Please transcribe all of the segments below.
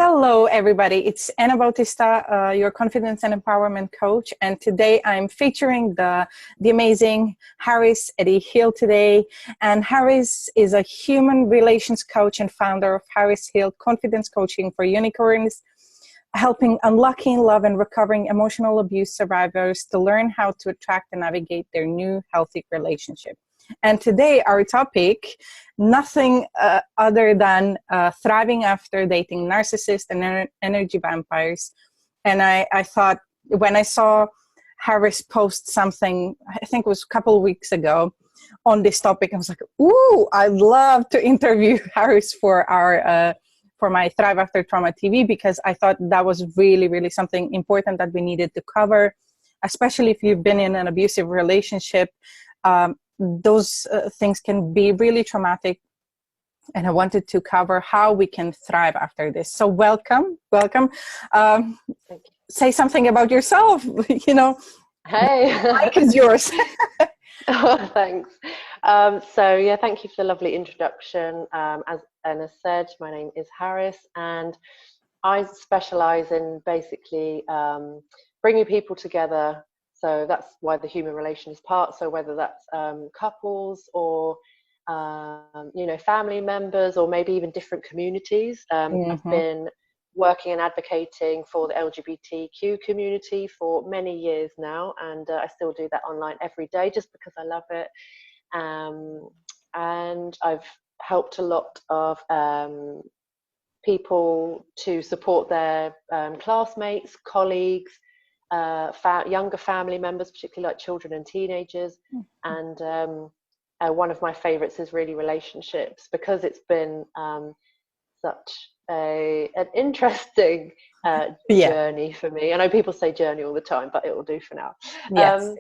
Hello, everybody. It's Anna Bautista, your confidence and empowerment coach. And today I'm featuring the amazing Harris Eddie Hill today. And Harris is a human relations coach and founder of Harris Hill Confidence Coaching for Unicorns, helping unlocking, love, and recovering emotional abuse survivors to learn how to attract and navigate their new healthy relationship. And today our topic, nothing other than thriving after dating narcissists and energy vampires. And I thought, when I saw Harris post something, I think it was a couple of weeks ago, on this topic, I was like, ooh, I'd love to interview Harris for our for my Thrive After Trauma TV, because I thought that was really, really something important that we needed to cover, especially if you've been in an abusive relationship. Those things can be really traumatic, and I wanted to cover how we can thrive after this. So welcome. Say something about yourself. You know, hey, the mic is yours. Oh, thanks. So yeah, thank you for the lovely introduction. As Anna said, my name is Harris, and I specialize in basically bringing people together. So that's why the human relations part. So whether that's couples or family members, or maybe even different communities. I've been working and advocating for the LGBTQ community for many years now, and I still do that online every day just because I love it. And I've helped a lot of people to support their classmates, colleagues, younger family members, particularly like children and teenagers. And one of my favorites is really relationships, because it's been such an interesting journey for me. I know people say journey all the time, but it will do for now. Yes.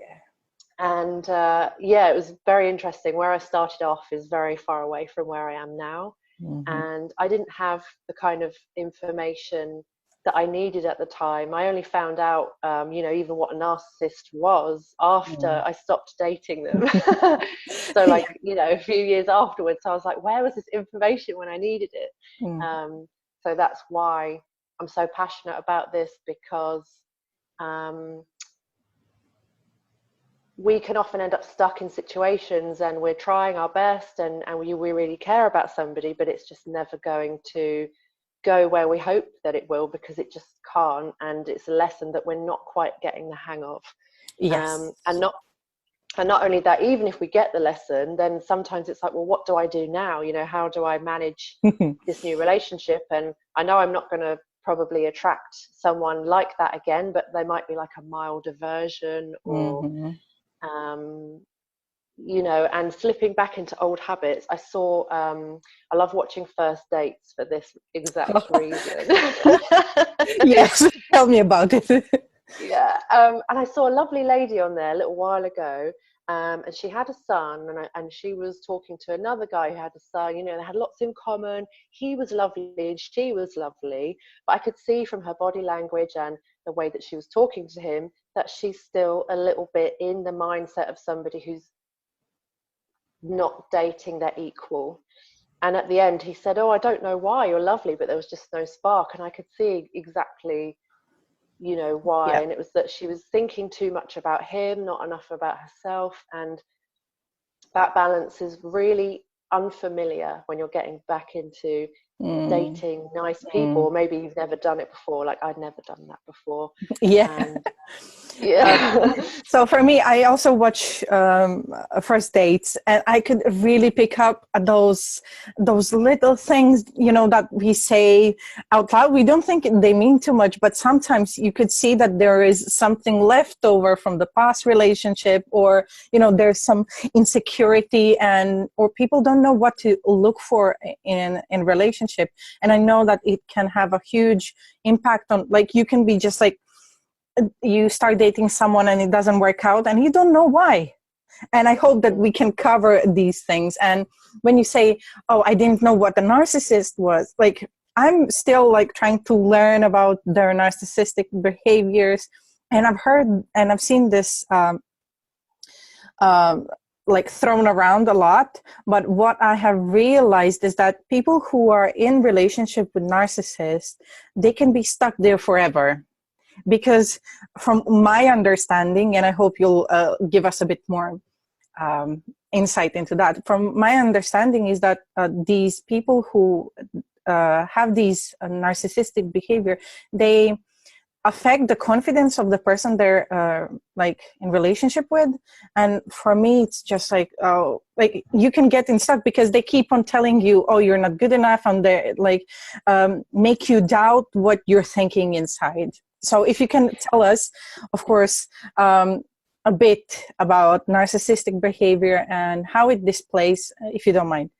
It was very interesting. Where I started off is very far away from where I am now. And I didn't have the kind of information that I needed at the time. I only found out, even what a narcissist was after I stopped dating them. So a few years afterwards, I was like, where was this information when I needed it? So that's why I'm so passionate about this, because we can often end up stuck in situations, and we're trying our best, and we really care about somebody, but it's just never going to go where we hope that it will, because it just can't. And it's a lesson that we're not quite getting the hang of. Yes. And not only that, even if we get the lesson, then sometimes it's like, well, what do I do now? How do I manage this new relationship? And I know I'm not going to probably attract someone like that again, but they might be like a milder version, or and slipping back into old habits. I saw, I love watching First Dates for this exact reason. Yes, tell me about it. Yeah, and I saw a lovely lady on there a little while ago, and she had a son, and she was talking to another guy who had a son. They had lots in common. He was lovely and she was lovely, but I could see from her body language and the way that she was talking to him that she's still a little bit in the mindset of somebody who's not dating their equal. And at the end he said, oh, I don't know why, you're lovely, but there was just no spark. And I could see exactly why. And it was that she was thinking too much about him, not enough about herself. And that balance is really unfamiliar when you're getting back into dating nice people. Or maybe you've never done it before, like I'd never done that before. So for me, I also watch First Dates, and I could really pick up those little things, that we say out loud. We don't think they mean too much, but sometimes you could see that there is something left over from the past relationship, or there's some insecurity, or people don't know what to look for in relationship. And I know that it can have a huge impact on, like, you can be just like, you start dating someone and it doesn't work out and you don't know why. And I hope that we can cover these things. And when you say, oh, I didn't know what a narcissist was, like, I'm still like trying to learn about their narcissistic behaviors. And I've heard and I've seen this like thrown around a lot, but what I have realized is that people who are in relationship with narcissists, they can be stuck there forever. Because from my understanding, and I hope you'll give us a bit more insight into that. From my understanding is that these people who have these narcissistic behavior, they affect the confidence of the person they're like in relationship with. And for me, it's just like, oh, like you can get in stuck because they keep on telling you, oh, you're not good enough, and they like make you doubt what you're thinking inside. So if you can tell us, of course, a bit about narcissistic behavior and how it displays, if you don't mind.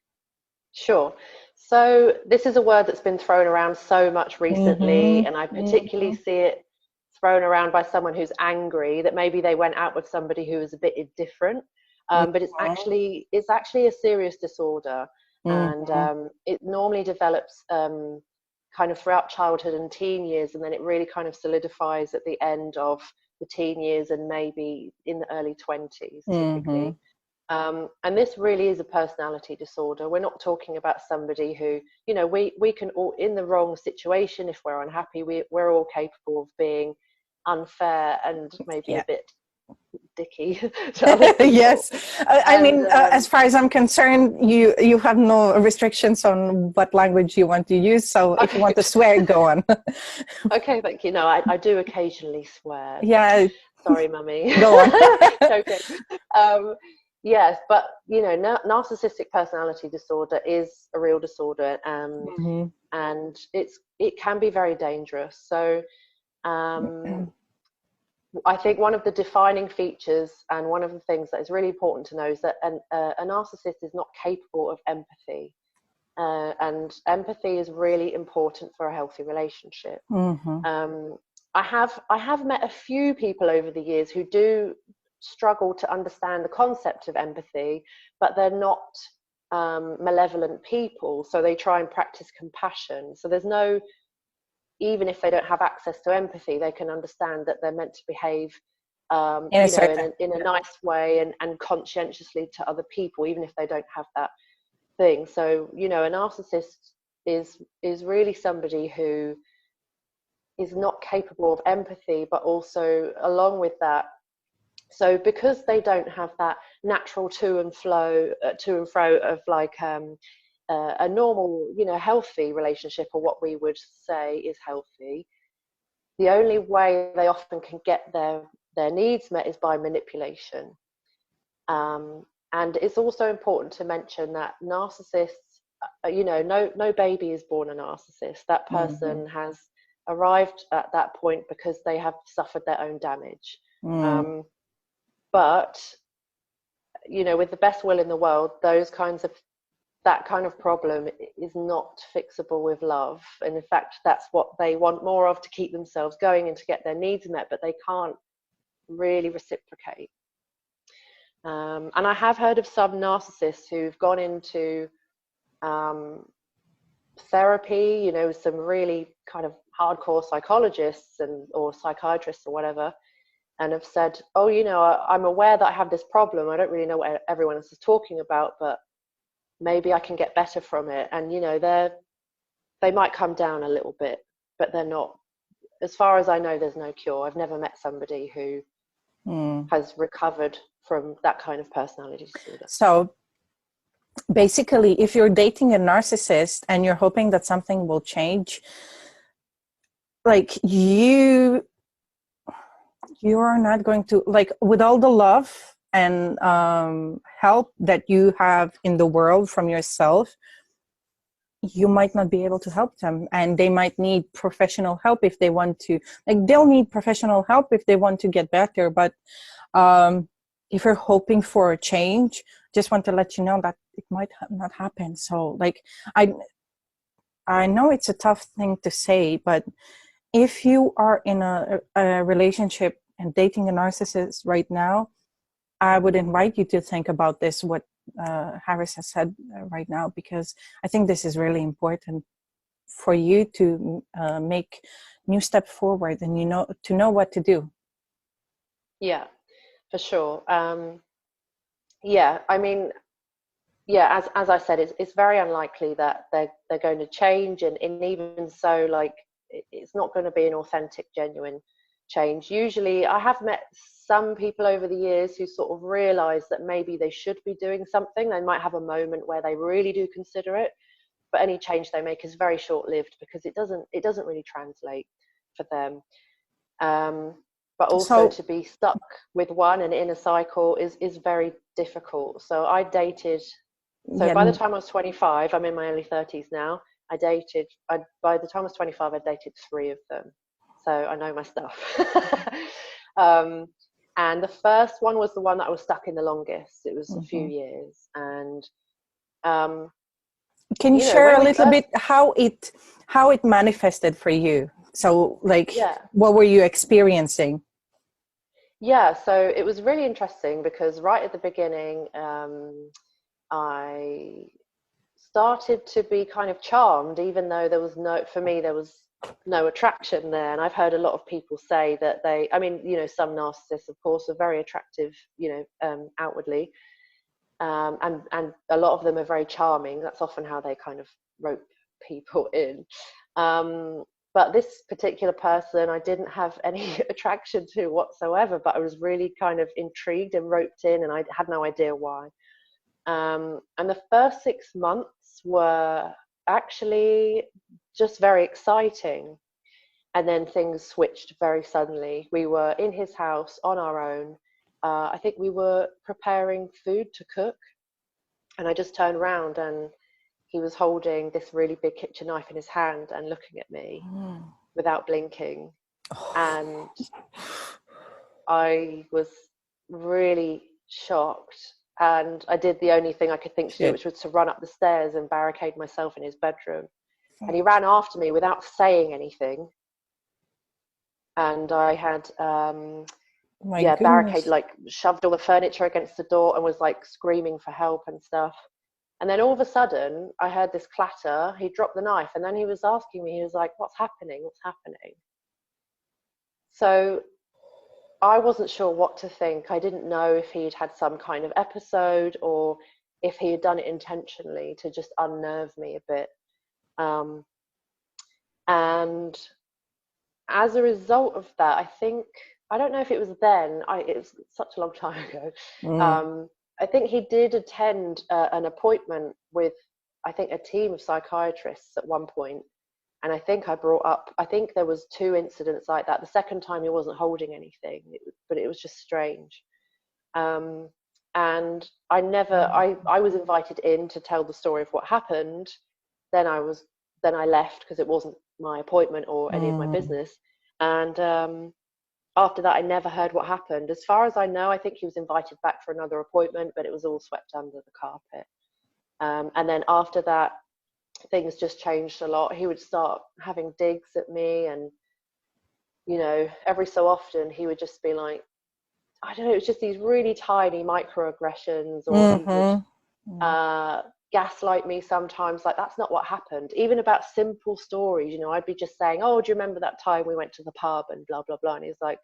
Sure. So this is a word that's been thrown around so much recently, and I particularly see it thrown around by someone who's angry that maybe they went out with somebody who was a bit different. But it's actually a serious disorder, and it normally develops kind of throughout childhood and teen years, and then it really kind of solidifies at the end of the teen years and maybe in the early 20s typically. And this really is a personality disorder. We're not talking about somebody who, you know, we can all, in the wrong situation, if we're unhappy, we're all capable of being unfair and maybe a bit dicky to other people. Yes. I mean, as far as I'm concerned, you have no restrictions on what language you want to use. So if you want to swear, go on. Okay, thank you. No, I do occasionally swear. Yeah. Sorry, mummy. Go on. Okay. Yes, but you know, narcissistic personality disorder is a real disorder, and it can be very dangerous. So I think one of the defining features and one of the things that is really important to know is that a narcissist is not capable of empathy, and empathy is really important for a healthy relationship. I have met a few people over the years who do struggle to understand the concept of empathy, but they're not malevolent people, so they try and practice compassion. So there's no, even if they don't have access to empathy, they can understand that they're meant to behave in a nice way and conscientiously to other people, even if they don't have that thing. So, you know, a narcissist is really somebody who is not capable of empathy, but also along with that, so because they don't have that natural to and fro of like a normal, you know, healthy relationship, or what we would say is healthy, the only way they often can get their needs met is by manipulation. And it's also important to mention that narcissists, you know, no baby is born a narcissist. That person has arrived at that point because they have suffered their own damage. But, you know, with the best will in the world, that kind of problem is not fixable with love. And in fact, that's what they want more of to keep themselves going and to get their needs met, but they can't really reciprocate. And I have heard of some narcissists who've gone into therapy, you know, some really kind of hardcore psychologists or psychiatrists or whatever, and have said, oh, you know, I'm aware that I have this problem. I don't really know what everyone else is talking about, but maybe I can get better from it. And, you know, they might come down a little bit, but they're not, as far as I know, there's no cure. I've never met somebody who has recovered from that kind of personality disorder. So basically, if you're dating a narcissist and you're hoping that something will change, like you're not going to, like, with all the love and help that you have in the world from yourself, you might not be able to help them, and they might need professional help if they want to, like, they'll need professional help if they want to get better. But if you're hoping for a change, just want to let you know that it might not happen. So, like, I know it's a tough thing to say, but if you are in a relationship and dating a narcissist right now, I would invite you to think about this, what Harris has said right now, because I think this is really important for you to make new step forward, and, you know, to know what to do. Yeah, for sure. Yeah, I mean, yeah, as I said, it's very unlikely that they're going to change, and even so, like it's not going to be an authentic, genuine change. Usually, I have met some people over the years who sort of realize that maybe they should be doing something. They might have a moment where they really do consider it, but any change they make is very short-lived because it doesn't really translate for them. Um, but also So to be stuck with one and in a cycle is very difficult. So I dated. So yeah, by the time I was 25, I'm in my early 30s now. By the time I was 25, I dated three of them. So I know my stuff. um, and the first one was the one that I was stuck in the longest. It was a few mhm. years. And, um, Can you share when a we little first, bit how it manifested for you? So like, yeah, what were you experiencing? yeah. So it was really interesting because right at the beginning, I started to be kind of charmed, even though for me, there was no attraction there. And I've heard a lot of people say that I mean, some narcissists, of course, are very attractive, outwardly. And a lot of them are very charming. That's often how they kind of rope people in. Um, but this particular person, I didn't have any attraction to whatsoever, but I was really kind of intrigued and roped in, and I had no idea why. And the first 6 months were actually just very exciting. And then things switched very suddenly. We were in his house on our own. I think we were preparing food to cook. And I just turned around and he was holding this really big kitchen knife in his hand and looking at me Mm. without blinking. And I was really shocked. And I did the only thing I could think to do, Shit. which was to run up the stairs and barricade myself in his bedroom. And he ran after me without saying anything. And I had, My yeah, barricade, goodness. like shoved all the furniture against the door and was like screaming for help and stuff. And then all of a sudden, I heard this clatter. He dropped the knife, and then he was asking me, he was like, "What's happening? What's happening?" So I wasn't sure what to think. I didn't know if he'd had some kind of episode or if he had done it intentionally to just unnerve me a bit. Um, and as a result of that, I don't know if it was then, it was such a long time ago. Mm. Um, I think he did attend an appointment with, I think, a team of psychiatrists at one point. And I think there was two incidents like that. The second time he wasn't holding anything, but it was just strange. Um, and I was invited in to tell the story of what happened. Then then I left because it wasn't my appointment or any of my Mm. business. And after that, I never heard what happened. As far as I know, I think he was invited back for another appointment, but it was all swept under the carpet. And then after that, things just changed a lot. He would start having digs at me, and every so often he would just be like, I don't know, it's just these really tiny microaggressions, or he would Mm-hmm. Mm. uh, gaslight me sometimes. Like, that's not what happened. Even about simple stories, I'd be just saying, "Oh, do you remember that time we went to the pub and blah blah blah?" And he's like,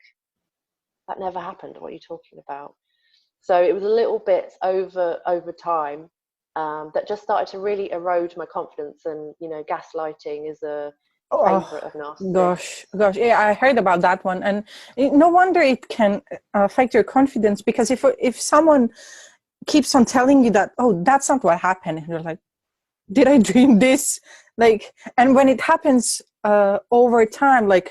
"That never happened. What are you talking about?" So it was a little bit over time, that just started to really erode my confidence. And gaslighting is a Oh, favorite of gosh, narcissists. gosh. Yeah, I heard about that one. And no wonder it can affect your confidence, because if someone keeps on telling you that, oh, that's not what happened, and you're like, did I dream this? Like, and when it happens over time, like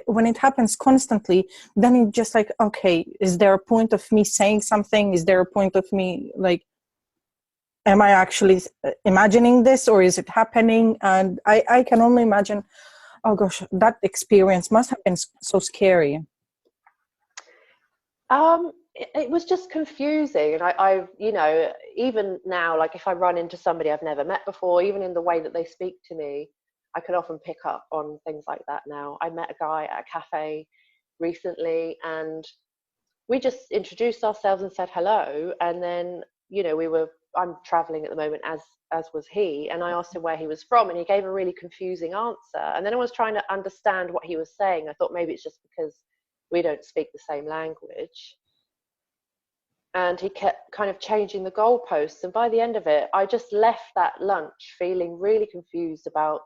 when it happens constantly, then it's just like, okay, is there a point of me saying something? Is there a point of me, like, am I actually imagining this, or is it happening? And I can only imagine, oh gosh, that experience must have been so scary. It was just confusing, and even now, like if I run into somebody I've never met before, even in the way that they speak to me, I can often pick up on things like that now. I met a guy at a cafe recently, and we just introduced ourselves and said hello, and then I'm traveling at the moment, as was he, and I asked him where he was from, and he gave a really confusing answer. And then I was trying to understand what he was saying. I thought maybe it's just because we don't speak the same language. and he kept kind of changing the goalposts. And by the end of it, I just left that lunch feeling really confused about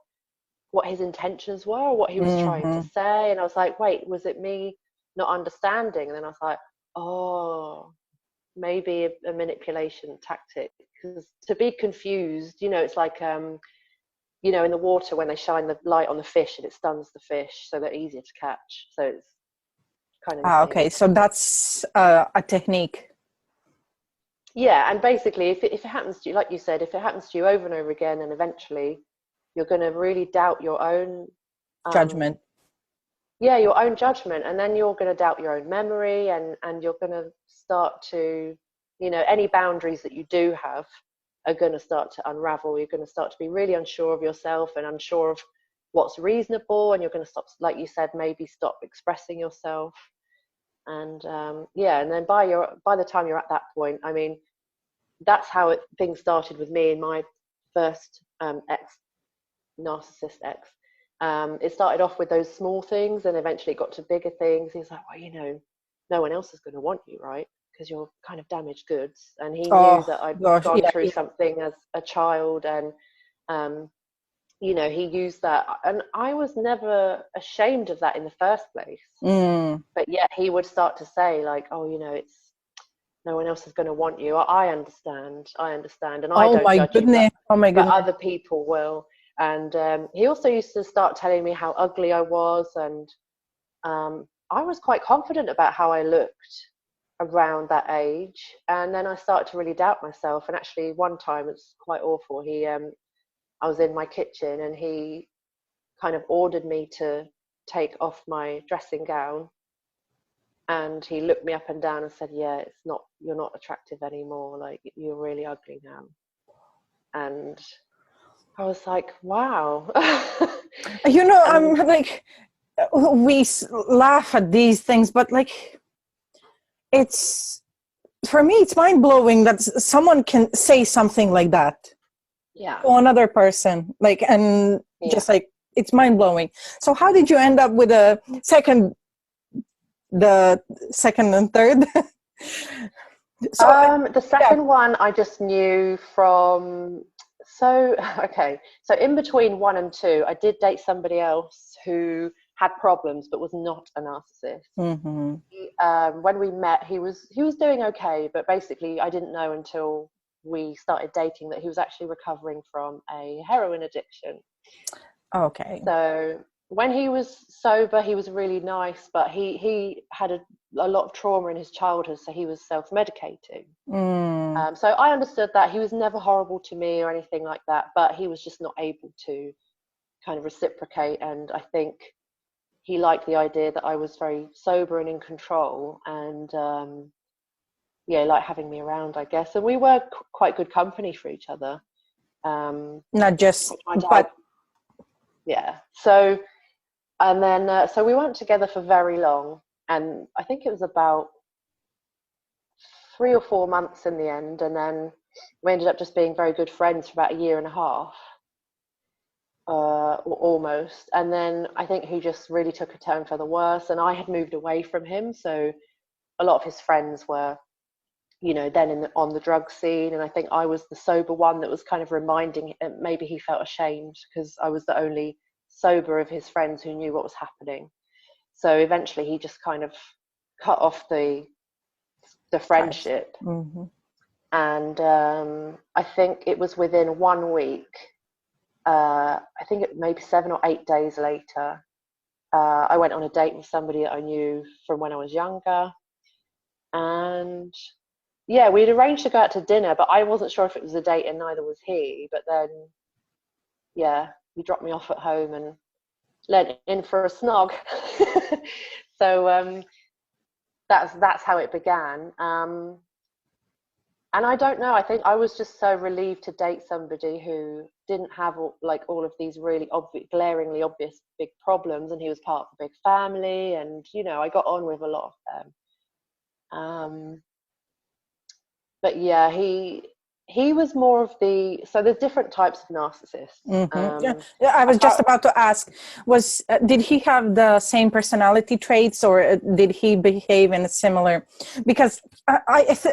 what his intentions were, what he was trying to say. And I was like, wait, was it me not understanding? And then I was like, oh, maybe a manipulation tactic. Because to be confused, you know, it's like, you know, in the water when they shine the light on the fish and it stuns the fish, so they're easier to catch. So it's kind of the same. Okay, so that's a technique. Yeah, and basically, if it happens to you, like you said, if it happens to you over and over again, and eventually you're going to really doubt your own Judgment. Yeah, your own judgment, and then you're going to doubt your own memory, and you're going to start to, you know, any boundaries that you do have are going to start to unravel. You're going to start to be really unsure of yourself and unsure of what's reasonable, and you're going to stop, like you said, maybe stop expressing yourself. And yeah, and then by the time you're at that point, I mean, that's how things started with me and my first narcissist ex. It started off with those small things, and eventually it got to bigger things. He's like, well, you know, no one else is going to want you, right? Because you're kind of damaged goods. And he knew that I'd gone through something as a child, and you know, he used that, and I was never ashamed of that in the first place. But yet he would start to say, like, oh, you know, it's no one else is going to want you. I understand, and I don't judge you, but other people will. And he also used to start telling me how ugly I was, and I was quite confident about how I looked around that age. And then I started to really doubt myself. And actually, one time, it's quite awful. I was in my kitchen, and he kind of ordered me to take off my dressing gown. And he looked me up and down and said, "Yeah, you're not attractive anymore. Like, you're really ugly now." And I was like, wow. You know, I'm like, we laugh at these things, but like, for me, it's mind blowing that someone can say something like that to another person. Like, and just like, it's mind blowing. So how did you end up with the second and third? The second one I just knew from. So in between 1 and 2, I did date somebody else who had problems but was not a narcissist. When we met, he was doing okay, but basically I didn't know until we started dating that he was actually recovering from a heroin addiction. Okay. So when he was sober, he was really nice, but he had a lot of trauma in his childhood, so he was self-medicating. So I understood that. He was never horrible to me or anything like that, but he was just not able to kind of reciprocate. And I think he liked the idea that I was very sober and in control, and yeah, like having me around, I guess. And we were quite good company for each other. Not just, but yeah. So, and then so we weren't together for very long, and I think it was about 3 or 4 months in the end, and then we ended up just being very good friends for about 1.5 years, almost. And then I think he just really took a turn for the worse, and I had moved away from him, so a lot of his friends were, you know, then on the drug scene, and I think I was the sober one that was kind of reminding him. Maybe he felt ashamed because I was the only sober of his friends who knew what was happening. So eventually he just kind of cut off the friendship. And I think it was within 1 week, I think it maybe 7 or 8 days later, I went on a date with somebody that I knew from when I was younger. And yeah, we'd arranged to go out to dinner, but I wasn't sure if it was a date, and neither was he. But then, yeah, he dropped me off at home and let in for a snog. So that's how it began. And I don't know, I think I was just so relieved to date somebody who didn't have all of these really glaringly obvious big problems, and he was part of a big family, and, you know, I got on with a lot of them. But yeah, he he was more of the, so there's different types of narcissists. Yeah. Yeah, I was just about to ask, was did he have the same personality traits, or did he behave in a similar, because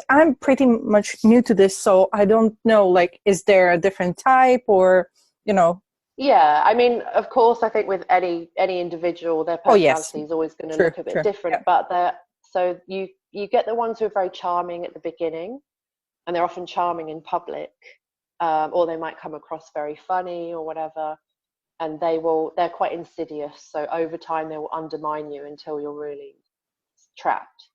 I'm pretty much new to this, so I don't know, like, is there a different type, or, you know? Yeah, I mean, of course, I think with any individual, their Oh, yes. personality is always going to True, look a bit true. different. Yeah. But so you get the ones who are very charming at the beginning, and they're often charming in public, or they might come across very funny or whatever, and they're quite insidious. So over time, they will undermine you until you're really trapped.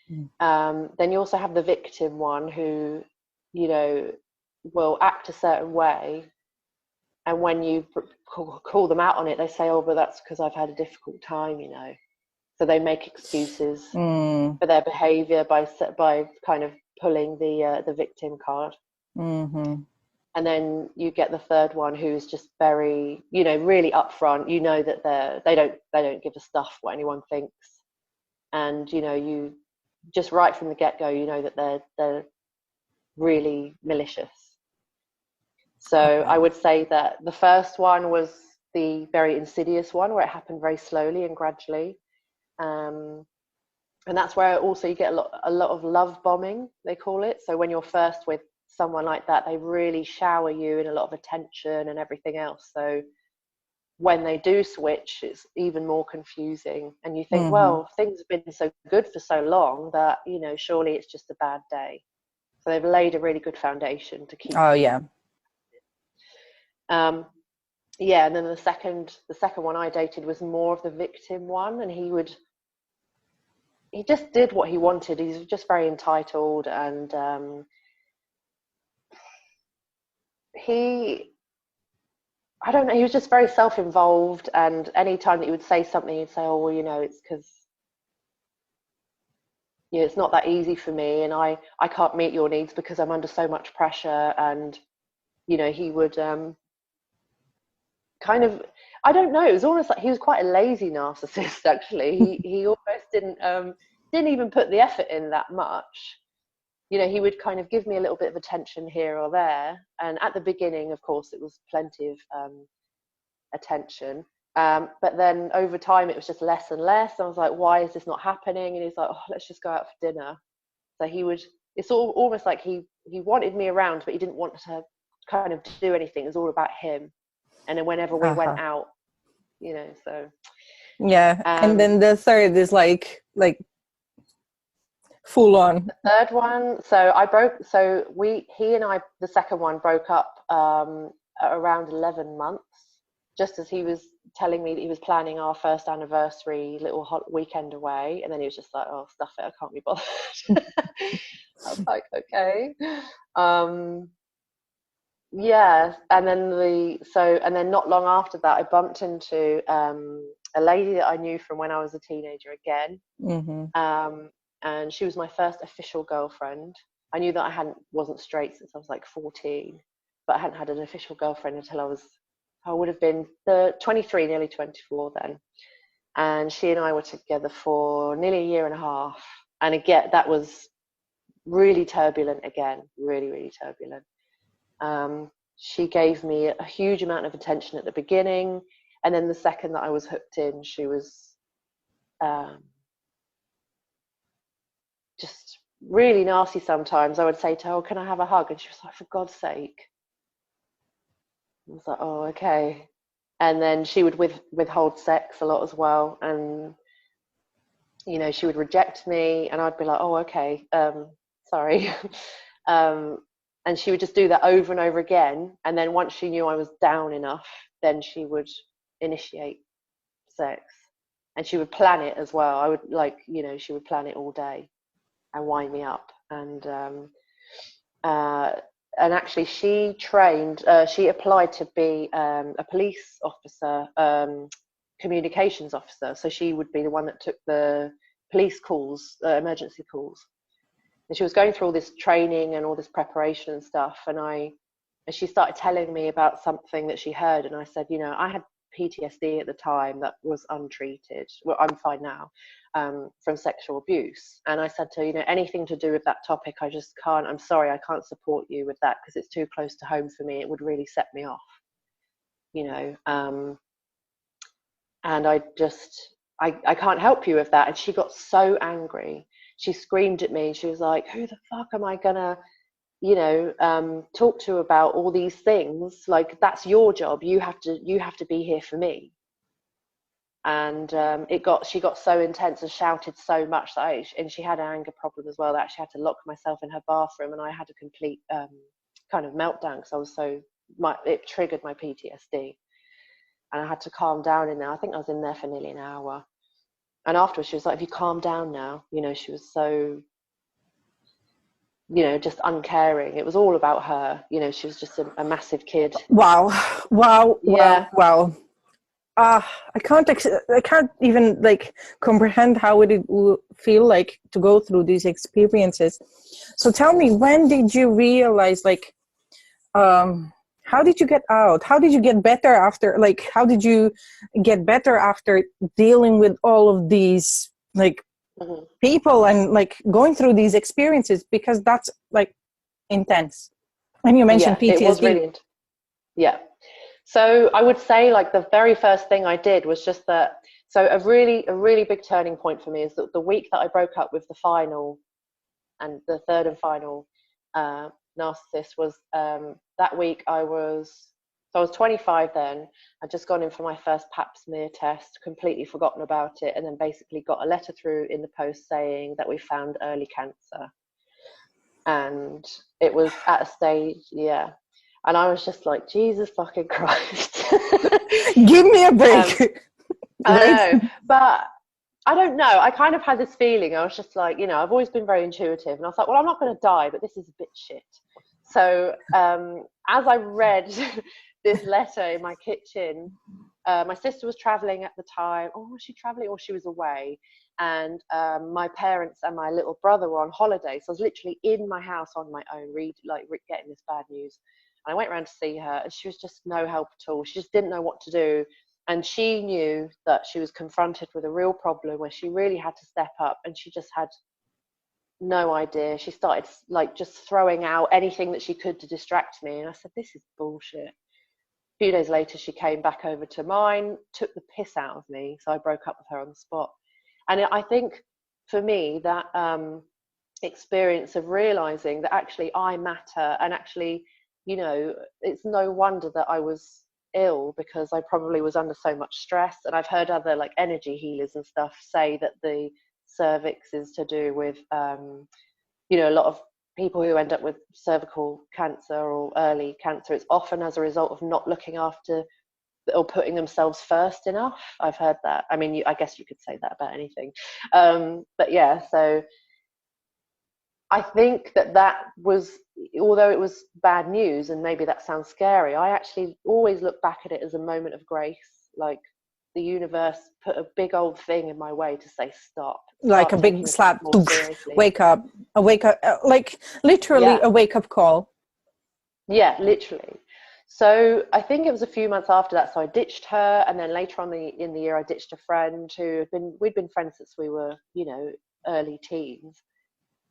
Then you also have the victim one who, you know, will act a certain way, and when you call them out on it, they say, oh, but that's because I've had a difficult time, you know. So they make excuses for their behavior by kind of pulling the victim card. And then you get the third one, who's just very, you know, really upfront. You know that they don't give a stuff what anyone thinks, and you know, you just right from the get-go, you know that they're really malicious. So Okay. I would say that the first one was the very insidious one, where it happened very slowly and gradually. And that's where also you get a lot of love bombing, they call it. So when you're first with someone like that, they really shower you in a lot of attention and everything else. So when they do switch, it's even more confusing. And you think, well, things have been so good for so long that, you know, surely it's just a bad day. So they've laid a really good foundation to keep Oh, you. yeah. Yeah, and then the second one I dated was more of the victim one, and he just did what he wanted. He's just very entitled, and I don't know, he was just very self-involved, and any time that he would say something, he'd say, oh, well, you know, it's because, you know, it's not that easy for me, and I can't meet your needs because I'm under so much pressure. And, you know, he would kind of, I don't know, it was almost like he was quite a lazy narcissist, actually. He almost didn't even put the effort in that much. You know, he would kind of give me a little bit of attention here or there, and at the beginning, of course, it was plenty of attention, but then over time it was just less and less. I was like, why is this not happening? And he's like, oh, let's just go out for dinner. So it's almost like he wanted me around, but he didn't want to kind of do anything. It was all about him. And then whenever we went out, you know, so yeah. And then the third is like full on. the third one, he and I, the second one, broke up at around 11 months, just as he was telling me that he was planning our first anniversary little hot weekend away, and then he was just like, oh, stuff it, I can't be bothered. I was like, okay. Yeah, and then not long after that, I bumped into a lady that I knew from when I was a teenager again. And she was my first official girlfriend. I knew that I wasn't straight since I was like 14, but I hadn't had an official girlfriend until I would have been 23, nearly 24 then. And she and I were together for nearly a year and a half. And again, that was really turbulent again, really, really turbulent. She gave me a huge amount of attention at the beginning. And then the second that I was hooked in, she was just really nasty sometimes. I would say to her, oh, can I have a hug? And she was like, for God's sake. I was like, oh, okay. And then she would withhold sex a lot as well. And, you know, she would reject me, and I'd be like, oh, okay, sorry. And she would just do that over and over again. And then once she knew I was down enough, then she would initiate sex. And she would plan it as well. I would she would plan it all day and wind me up. And actually she applied to be a police officer, communications officer. So she would be the one that took the police calls, emergency calls. And she was going through all this training and all this preparation and stuff. And she started telling me about something that she heard. And I said, you know, I had PTSD at the time that was untreated. Well, I'm fine now, from sexual abuse. And I said to her, you know, anything to do with that topic, I just can't, I'm sorry, I can't support you with that because it's too close to home for me. It would really set me off, you know. And I can't help you with that. And she got so angry. She screamed at me. She was like, who the fuck am I gonna, you know, talk to about all these things? Like, that's your job. You have to be here for me. And she got so intense and shouted so much that and she had an anger problem as well, that I actually had to lock myself in her bathroom, and I had a complete kind of meltdown because I was it triggered my PTSD, and I had to calm down in there. I think I was in there for nearly an hour. And afterwards she was like, have you calmed down now? You know, she was so, you know, just uncaring. It was all about her. You know, she was just a massive kid. Wow. Yeah. Wow. I can't even like comprehend how it would feel like to go through these experiences. So tell me, when did you realize, like, how did you get out? How did you get better after, like, how did you get better after dealing with all of these, like, people and like going through these experiences? Because that's like intense. And you mentioned PTSD. It was really yeah. So I would say, like, the very first thing I did was just that. So a really big turning point for me is that the week that I broke up with the final and the third and final narcissist was that week. I was 25 then. I'd just gone in for my first pap smear test, completely forgotten about it, and then basically got a letter through in the post saying that we found early cancer. And it was at a stage, yeah. And I was just like, Jesus fucking Christ. Give me a break. I know, but I don't know. I kind of had this feeling. I was just like, you know, I've always been very intuitive. And I was like, well, I'm not going to die, but this is a bit shit. So as I read this letter in my kitchen, my sister was traveling at the time. Oh, was she traveling or she was away? And my parents and my little brother were on holiday. So I was literally in my house on my own, getting this bad news. And I went around to see her, and she was just no help at all. She just didn't know what to do. And she knew that she was confronted with a real problem where she really had to step up, and she just had no idea. She started like just throwing out anything that she could to distract me. And I said, this is bullshit. A few days later, she came back over to mine, took the piss out of me. So I broke up with her on the spot. And I think for me, that experience of realizing that actually I matter, and actually, you know, it's no wonder that I was ill, because I probably was under so much stress. And I've heard other like energy healers and stuff say that the cervix is to do with you know, a lot of people who end up with cervical cancer or early cancer, it's often as a result of not looking after or putting themselves first enough. I've heard that. I mean, I guess you could say that about anything. But yeah, so I think that was, although it was bad news and maybe that sounds scary, I actually always look back at it as a moment of grace. Like, the universe put a big old thing in my way to say stop. Like a big slap. Wake up. Like literally a wake up call. Yeah, literally. So I think it was a few months after that. So I ditched her, and then later on in the year, I ditched a friend we'd been friends since we were, you know, early teens.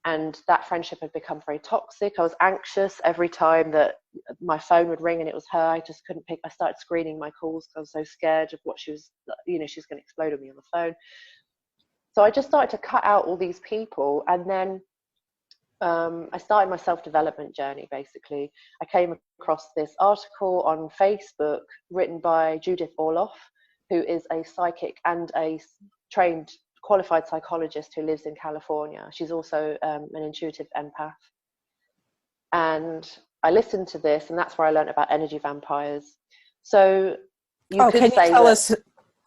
And that friendship had become very toxic. I was anxious every time that my phone would ring and it was her. I just couldn't pick. I started screening my calls because I was so scared of what she was, you know, she was going to explode on me on the phone. So I just started to cut out all these people. And then I started my self-development journey, basically. I came across this article on Facebook written by Judith Orloff, who is a psychic and a trained qualified psychologist who lives in California. She's also an intuitive empath. And I listened to this, and that's where I learned about energy vampires. So can you tell us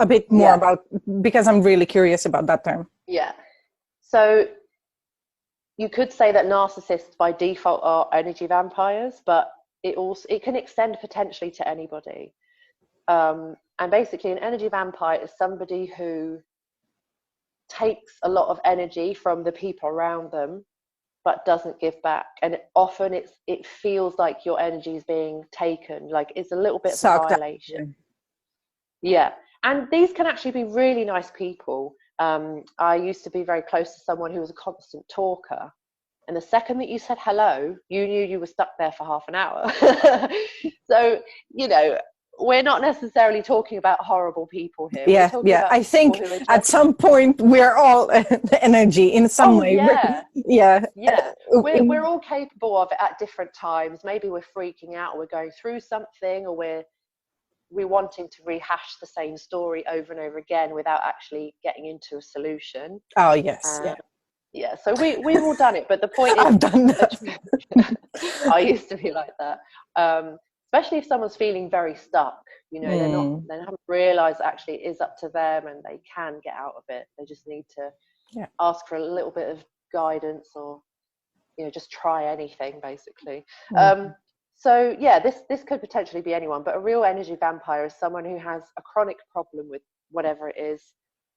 a bit more about, because I'm really curious about that term. Yeah. So you could say that narcissists by default are energy vampires, but it can extend potentially to anybody. And basically an energy vampire is somebody who takes a lot of energy from the people around them but doesn't give back, and often it feels like your energy is being taken, like it's a little bit of a violation. Yeah. And these can actually be really nice people. I used to be very close to someone who was a constant talker. And the second that you said hello, you knew you were stuck there for half an hour. So, you know, we're not necessarily talking about horrible people here. We're Yeah, talking yeah. about I people think who are at just, some point we're all energy in some oh, way. yeah, Yeah. yeah. We're all capable of it at different times. Maybe we're freaking out, or we're going through something, or we're wanting to rehash the same story over and over again without actually getting into a solution. Oh, yes. Um, Yeah. yeah, so we've all done it, but the point is, I've done that. I used to be like that. Especially if someone's feeling very stuck, you know, Mm, they haven't realised actually it is up to them and they can get out of it. They just need to yeah. ask for a little bit of guidance, or you know, just try anything basically. Mm. So yeah, this could potentially be anyone, but a real energy vampire is someone who has a chronic problem with whatever it is,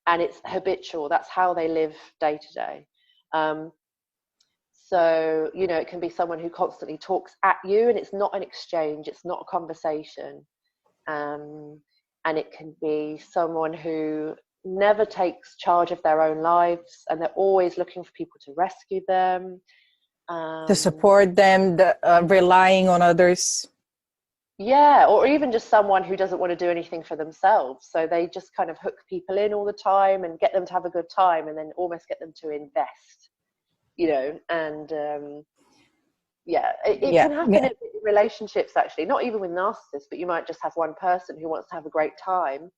and it's habitual. That's how they live day to day. So, you know, it can be someone who constantly talks at you, and it's not an exchange, it's not a conversation. And it can be someone who never takes charge of their own lives, and they're always looking for people to rescue them. To Um, support them, relying on others. yeah, or even just someone who doesn't want to do anything for themselves. So they just kind of hook people in all the time and get them to have a good time, and then almost get them to invest, you know, and yeah, it Yeah, can happen yeah. in relationships actually, not even with narcissists, but you might just have one person who wants to have a great time,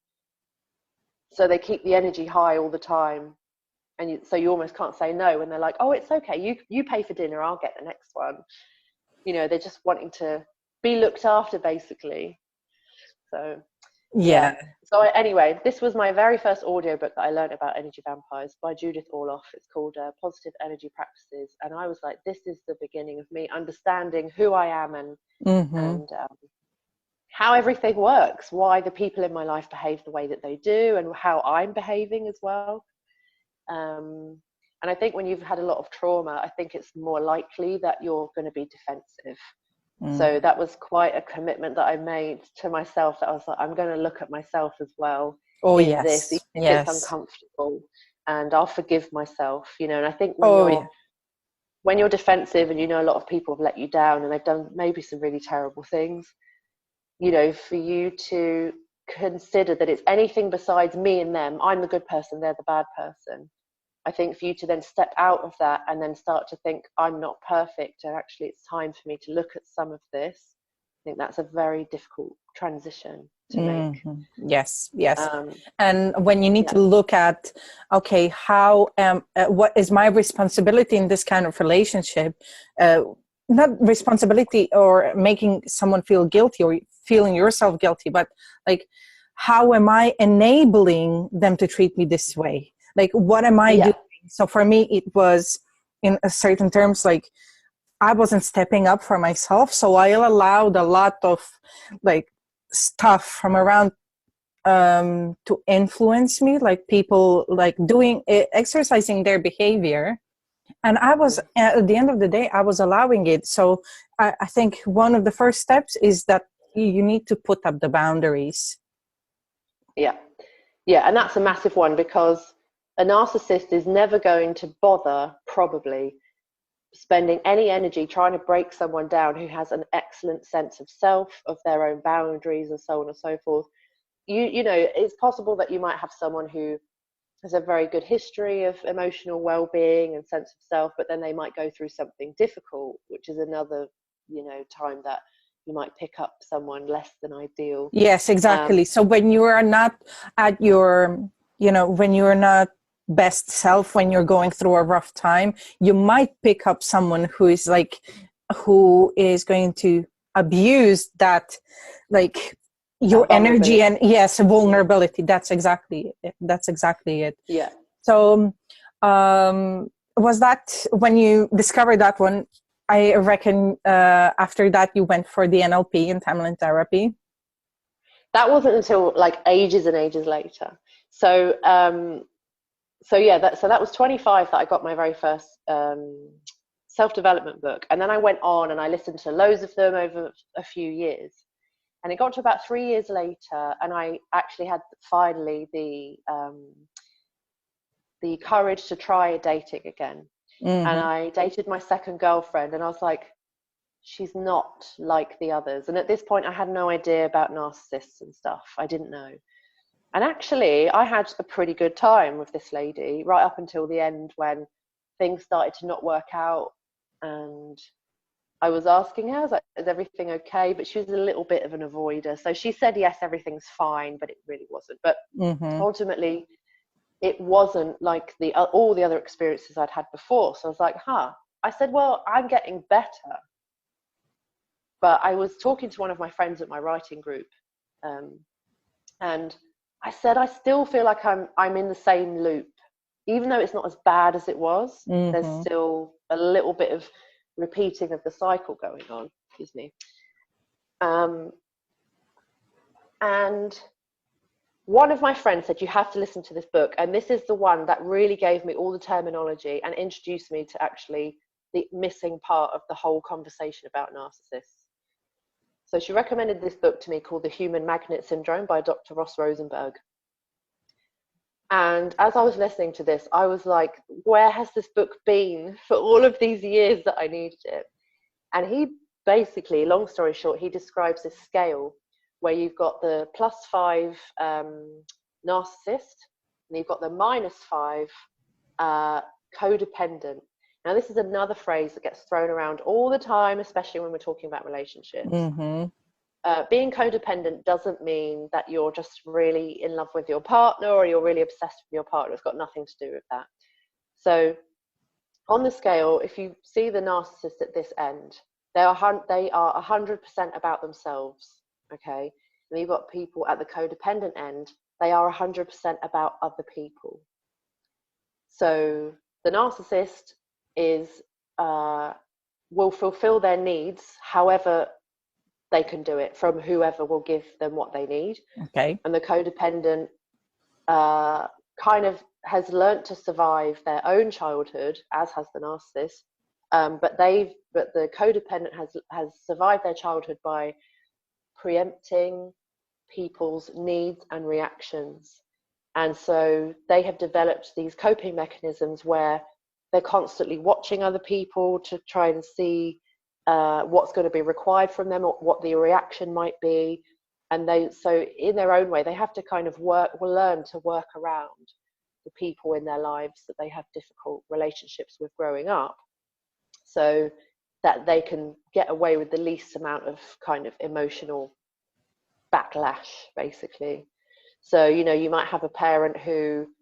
so they keep the energy high all the time, and so you almost can't say no when they're like, oh, it's okay, you pay for dinner, I'll get the next one. You know, they're just wanting to be looked after basically. So yeah. Yeah. So anyway, this was my very first audiobook that I learned about energy vampires by Judith Orloff. It's called Positive Energy Practices, and I was like, this is the beginning of me understanding who I am, and Mm-hmm. and how everything works, why the people in my life behave the way that they do, and how I'm behaving as well. And I think when you've had a lot of trauma, I think it's more likely that you're going to be defensive. Mm. So that was quite a commitment that I made to myself, that I was like, I'm going to look at myself as well Oh, in this, even yes. if it's Yes. uncomfortable, and I'll forgive myself, you know. And I think Oh, yeah. when you're defensive, and you know a lot of people have let you down and they've done maybe some really terrible things, you know, for you to consider that it's anything besides me and them, I'm the good person, they're the bad person. I think for you to then step out of that and then start to think, I'm not perfect, and actually it's time for me to look at some of this, I think that's a very difficult transition to make. Mm-hmm. Yes, yes. Um, And when you need yeah, to look at, okay, what is my responsibility in this kind of relationship? Uh, Not responsibility or making someone feel guilty or feeling yourself guilty, but like, how am I enabling them to treat me this way? Like, what am I yeah, doing? So for me, it was in a certain terms, like, I wasn't stepping up for myself. So I allowed a lot of like stuff from around to influence me, like people like doing exercising their behavior, and I was at the end of the day I was allowing it. So I think one of the first steps is that you need to put up the boundaries. yeah, yeah. And that's a massive one, because a narcissist is never going to bother, probably, spending any energy trying to break someone down who has an excellent sense of self, of their own boundaries, and so on and so forth. You know, it's possible that you might have someone who has a very good history of emotional well-being and sense of self, but then they might go through something difficult, which is another, you know, time that you might pick up someone less than ideal. Yes, um, exactly. So when you are not at your, when you're not best self, when you're going through a rough time, you might pick up someone who is going to abuse that, like your that energy, and vulnerability. yes, vulnerability. That's exactly it. That's exactly it. Yeah. So, was that when you discovered that one? I reckon after that you went for the NLP and timeline therapy. That wasn't until like ages and ages later. So so yeah, that was 25 that I got my very first self-development book, and then I went on and I listened to loads of them over a few years. And it got to about 3 years later, and I actually had finally the courage to try dating again. And I dated my second girlfriend, and I was like, she's not like the others. And at this point, I had no idea about narcissists and stuff. I didn't know. And actually, I had a pretty good time with this lady right up until the end, when things started to not work out. And I was asking her, I was like, is everything okay? But she was a little bit of an avoider. So she said, yes, everything's fine, but it really wasn't. But ultimately, it wasn't like all the other experiences I'd had before. So I was like, I said, well, I'm getting better. But I was talking to one of my friends at my writing group, and I said, I still feel like I'm in the same loop. Even though it's not as bad as it was, there's still a little bit of repeating of the cycle going on. Excuse me. And one of my friends said, you have to listen to this book. And this is the one that really gave me all the terminology and introduced me to actually the missing part of the whole conversation about narcissists. So she recommended this book to me called The Human Magnet Syndrome by Dr. Ross Rosenberg. And as I was listening to this, I was like, where has this book been for all of these years that I needed it? And he basically, long story short, he describes this scale where you've got the +5 narcissist, and you've got the -5 codependent. Now, this is another phrase that gets thrown around all the time, especially when we're talking about relationships. Being codependent doesn't mean that you're just really in love with your partner or you're really obsessed with your partner. It's got nothing to do with that. So on the scale, if you see the narcissist at this end, they are 100% about themselves, okay? And you've got people at the codependent end, they are 100% about other people. So the narcissist will fulfill their needs however they can do it, from whoever will give them what they need. Okay. And the codependent kind of has learnt to survive their own childhood, as has the narcissist. But the codependent has survived their childhood by preempting people's needs and reactions. And so they have developed these coping mechanisms where they're constantly watching other people to try and see what's going to be required from them or what the reaction might be. And so in their own way, they have to kind of learn to work around the people in their lives that they have difficult relationships with growing up, so that they can get away with the least amount of kind of emotional backlash, basically. So, you might have a parent who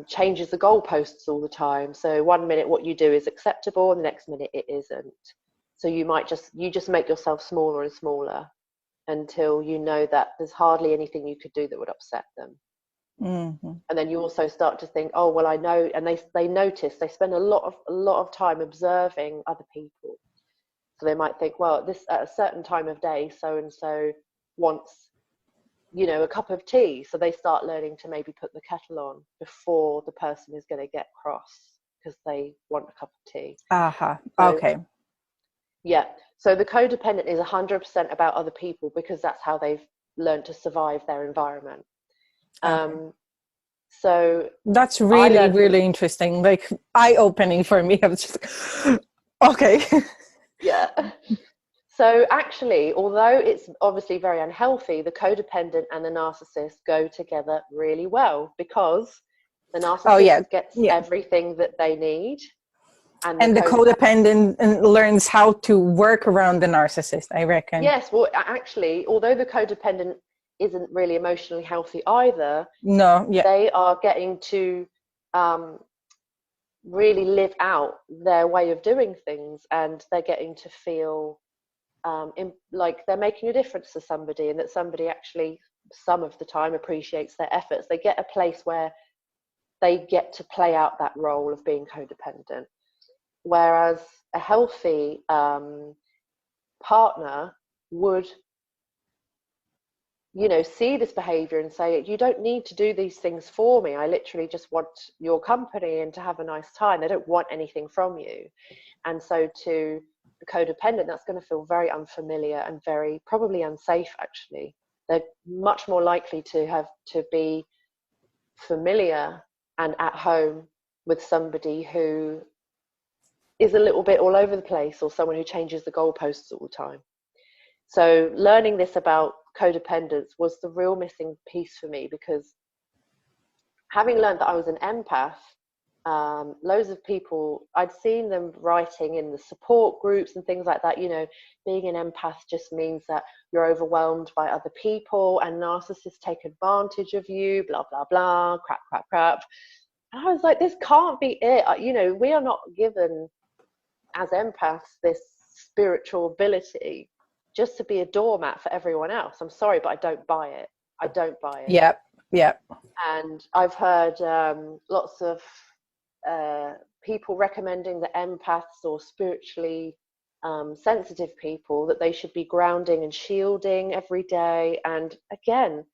changes the goalposts all the time. So one minute what you do is acceptable and the next minute it isn't. So you just make yourself smaller and smaller until you know that there's hardly anything you could do that would upset them. And then you also start to think, oh, well, I know. And they notice, they spend a lot of time observing other people. So they might think, well, this at a certain time of day, so and so wants a cup of tea. So they start learning to maybe put the kettle on before the person is going to get cross because they want a cup of tea. Okay. Yeah. So the codependent is 100% about other people because that's how they've learned to survive their environment. So that's really, really interesting, like eye-opening for me. I was just okay. Yeah. So actually, although it's obviously very unhealthy, the codependent and the narcissist go together really well because the narcissist gets everything that they need. And the codependent learns how to work around the narcissist, I reckon. Yes, well, actually, although the codependent isn't really emotionally healthy either, they are getting to really live out their way of doing things, and they're getting to feel like they're making a difference to somebody, and that somebody actually some of the time appreciates their efforts. They get a place where they get to play out that role of being codependent, whereas a healthy partner would see this behavior and say, you don't need to do these things for me, I literally just want your company and to have a nice time. They don't want anything from you. And so to a codependent, that's going to feel very unfamiliar and very probably unsafe. Actually, they're much more likely to be familiar and at home with somebody who is a little bit all over the place, or someone who changes the goalposts all the time. So learning this about codependence was the real missing piece for me, because having learned that I was an empath, loads of people, I'd seen them writing in the support groups and things like that, you know, being an empath just means that you're overwhelmed by other people and narcissists take advantage of you, blah, blah, blah, crap, crap, crap. And I was like, this can't be it. You know, we are not given as empaths this spiritual ability just to be a doormat for everyone else. I'm sorry, but I don't buy it. I don't buy it. Yeah, yeah. And I've heard lots of people recommending that empaths or spiritually sensitive people, that they should be grounding and shielding every day. And again,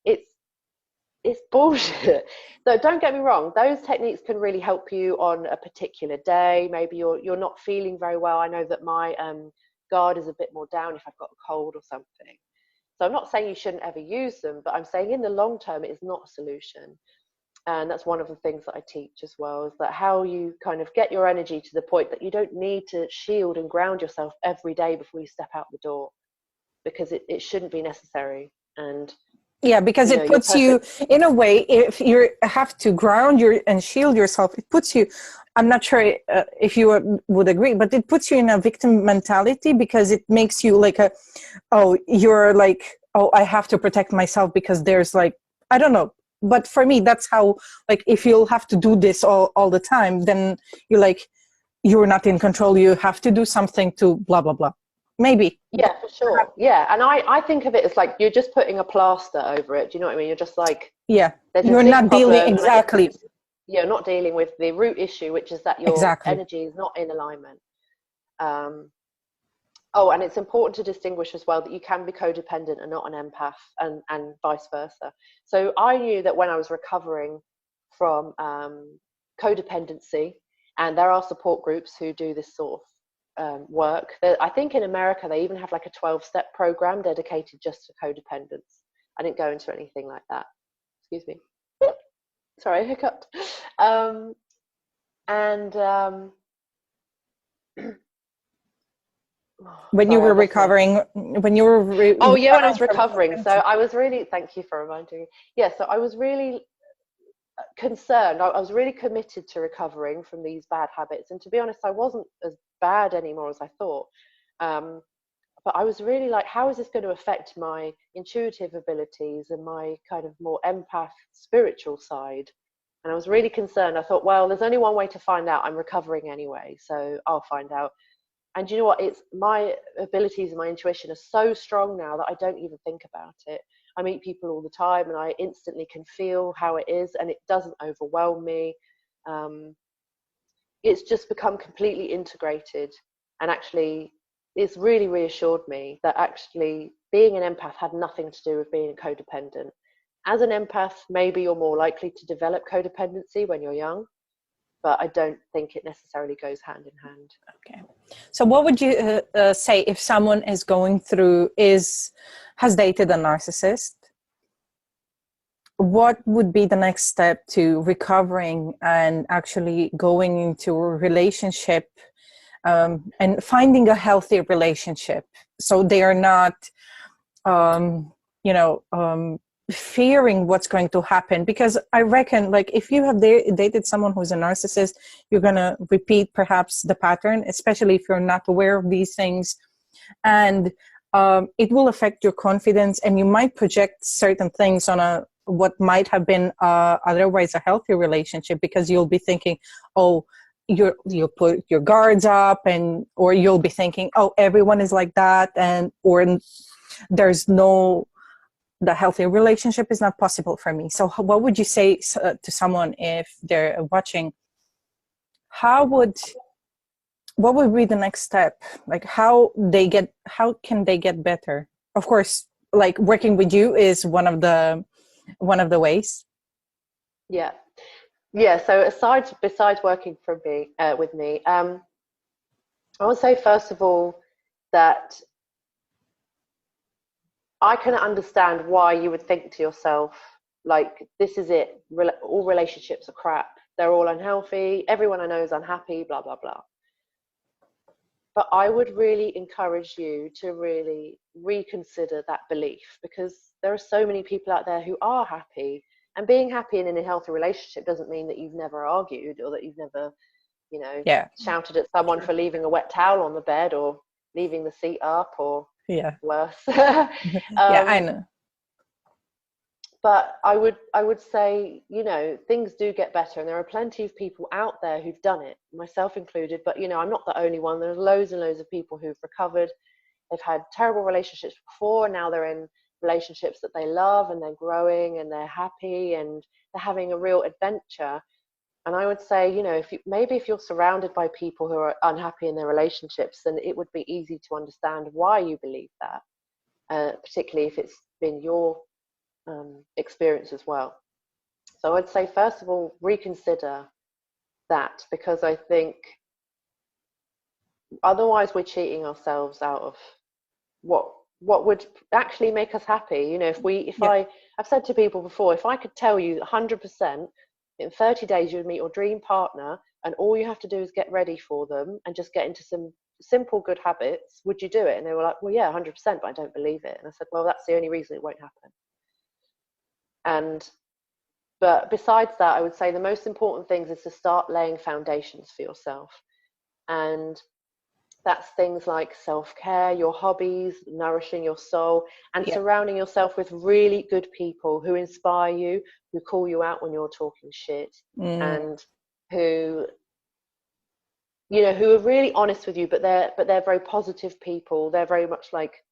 it's bullshit. So don't get me wrong, those techniques can really help you on a particular day. Maybe you're not feeling very well. I know that my guard is a bit more down if I've got a cold or something. So I'm not saying you shouldn't ever use them, but I'm saying in the long term, it is not a solution. And that's one of the things that I teach as well, is that how you kind of get your energy to the point that you don't need to shield and ground yourself every day before you step out the door, because it shouldn't be necessary. And yeah, because you know, it puts you in a way, if you have to ground and shield yourself, it puts you, I'm not sure if you would agree, but it puts you in a victim mentality, because it makes you like you're like, oh, I have to protect myself because there's like, I don't know. But for me, that's how, like, if you'll have to do this all the time, then you're like, you're not in control. You have to do something to blah, blah, blah. Maybe. Yeah, for sure. Yeah. And I think of it as like, you're just putting a plaster over it. Do you know what I mean? You're just like, yeah, there's you're not dealing exactly. exactly. You're not dealing with the root issue, which is that your energy is not in alignment. Oh, and it's important to distinguish as well that you can be codependent and not an empath, and vice versa. So I knew that when I was recovering from codependency, and there are support groups who do this sort of work. I think in America, they even have like a 12-step program dedicated just to codependence. I didn't go into anything like that. Excuse me. Sorry, I hiccuped. When you were recovering, when you were when I was recovering. So I was really, thank you for reminding me. Yeah, so I was really concerned. I was really committed to recovering from these bad habits. And to be honest, I wasn't as bad anymore as I thought. But I was really like, how is this going to affect my intuitive abilities and my kind of more empath spiritual side? And I was really concerned. I thought, well, there's only one way to find out. I'm recovering anyway, so I'll find out. And you know what? It's my abilities and my intuition are so strong now that I don't even think about it. I meet people all the time and I instantly can feel how it is, and it doesn't overwhelm me. It's just become completely integrated, and actually it's really reassured me that actually being an empath had nothing to do with being a codependent. As an empath, maybe you're more likely to develop codependency when you're young, but I don't think it necessarily goes hand in hand. Okay. So what would you say if someone is going through, has dated a narcissist? What would be the next step to recovering and actually going into a relationship and finding a healthy relationship, so they are not, fearing what's going to happen? Because I reckon, like, if you have dated someone who's a narcissist, you're going to repeat perhaps the pattern, especially if you're not aware of these things. And it will affect your confidence, and you might project certain things on what might have been otherwise a healthy relationship, because you'll be thinking, oh, you'll put your guards up, or you'll be thinking, oh, everyone is like that, or there's the healthy relationship is not possible for me. So what would you say to someone if they're watching? What would be the next step? Like, how can they get better? Of course, like, working with you is one of the ways. Yeah. So besides working with me, I would say, first of all, that I can understand why you would think to yourself, like, this is it. All relationships are crap. They're all unhealthy. Everyone I know is unhappy, blah, blah, blah. But I would really encourage you to really reconsider that belief, because there are so many people out there who are happy. And being happy in a healthy relationship doesn't mean that you've never argued, or that you've never, Yeah. shouted at someone Sure. for leaving a wet towel on the bed, or leaving the seat up, or Yeah. worse. Yeah, I um, know. but I would say, things do get better, and there are plenty of people out there who've done it, myself included. But I'm not the only one. There's loads and loads of people who've recovered. They've had terrible relationships before, and now they're in relationships that they love, and they're growing, and they're happy, and they're having a real adventure. And I would say, if you're surrounded by people who are unhappy in their relationships, then it would be easy to understand why you believe that, particularly if it's been your experience as well. So I would say, first of all, reconsider that, because I think otherwise we're cheating ourselves out of what what would actually make us happy. Yeah. I've said to people before, if I could tell you 100% in 30 days you would meet your dream partner, and all you have to do is get ready for them and just get into some simple good habits, would you do it? And they were like, well, yeah, 100%, but I don't believe it. And I said, well, that's the only reason it won't happen. And But besides that, I would say the most important things is to start laying foundations for yourself. And that's things like self-care, your hobbies, nourishing your soul, and Yeah. surrounding yourself with really good people who inspire you, who call you out when you're talking shit, Mm, and who who are really honest with you, but they're very positive people. They're very much like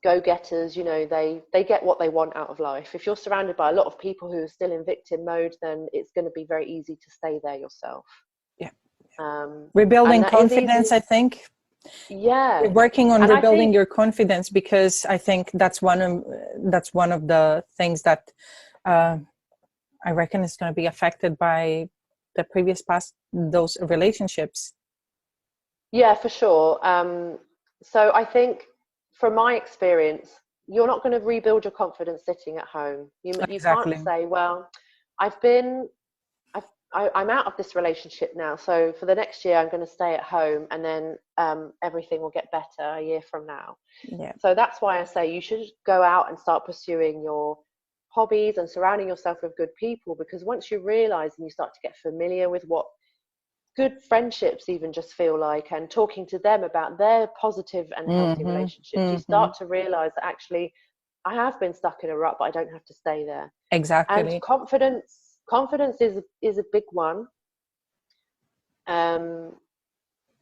go-getters. They get what they want out of life. If you're surrounded by a lot of people who are still in victim mode, then it's going to be very easy to stay there yourself. yeah. And Rebuilding that is confidence, easy. I think. Yeah. Working on And I rebuilding think, your confidence, because I think that's one of the things that uh, I reckon is going to be affected by the previous past those relationships. yeah, for sure. So I think, from my experience, you're not going to rebuild your confidence sitting at home. You can't Exactly. say, well, I've been I'm out of this relationship now, so for the next year I'm going to stay at home, and then everything will get better a year from now. Yeah. So that's why I say you should go out and start pursuing your hobbies and surrounding yourself with good people, because once you realize and you start to get familiar with what good friendships even just feel like, and talking to them about their positive and healthy Mm-hmm. relationships, you Mm-hmm. start to realize that actually I have been stuck in a rut, but I don't have to stay there. And Exactly. confidence is a big one. um,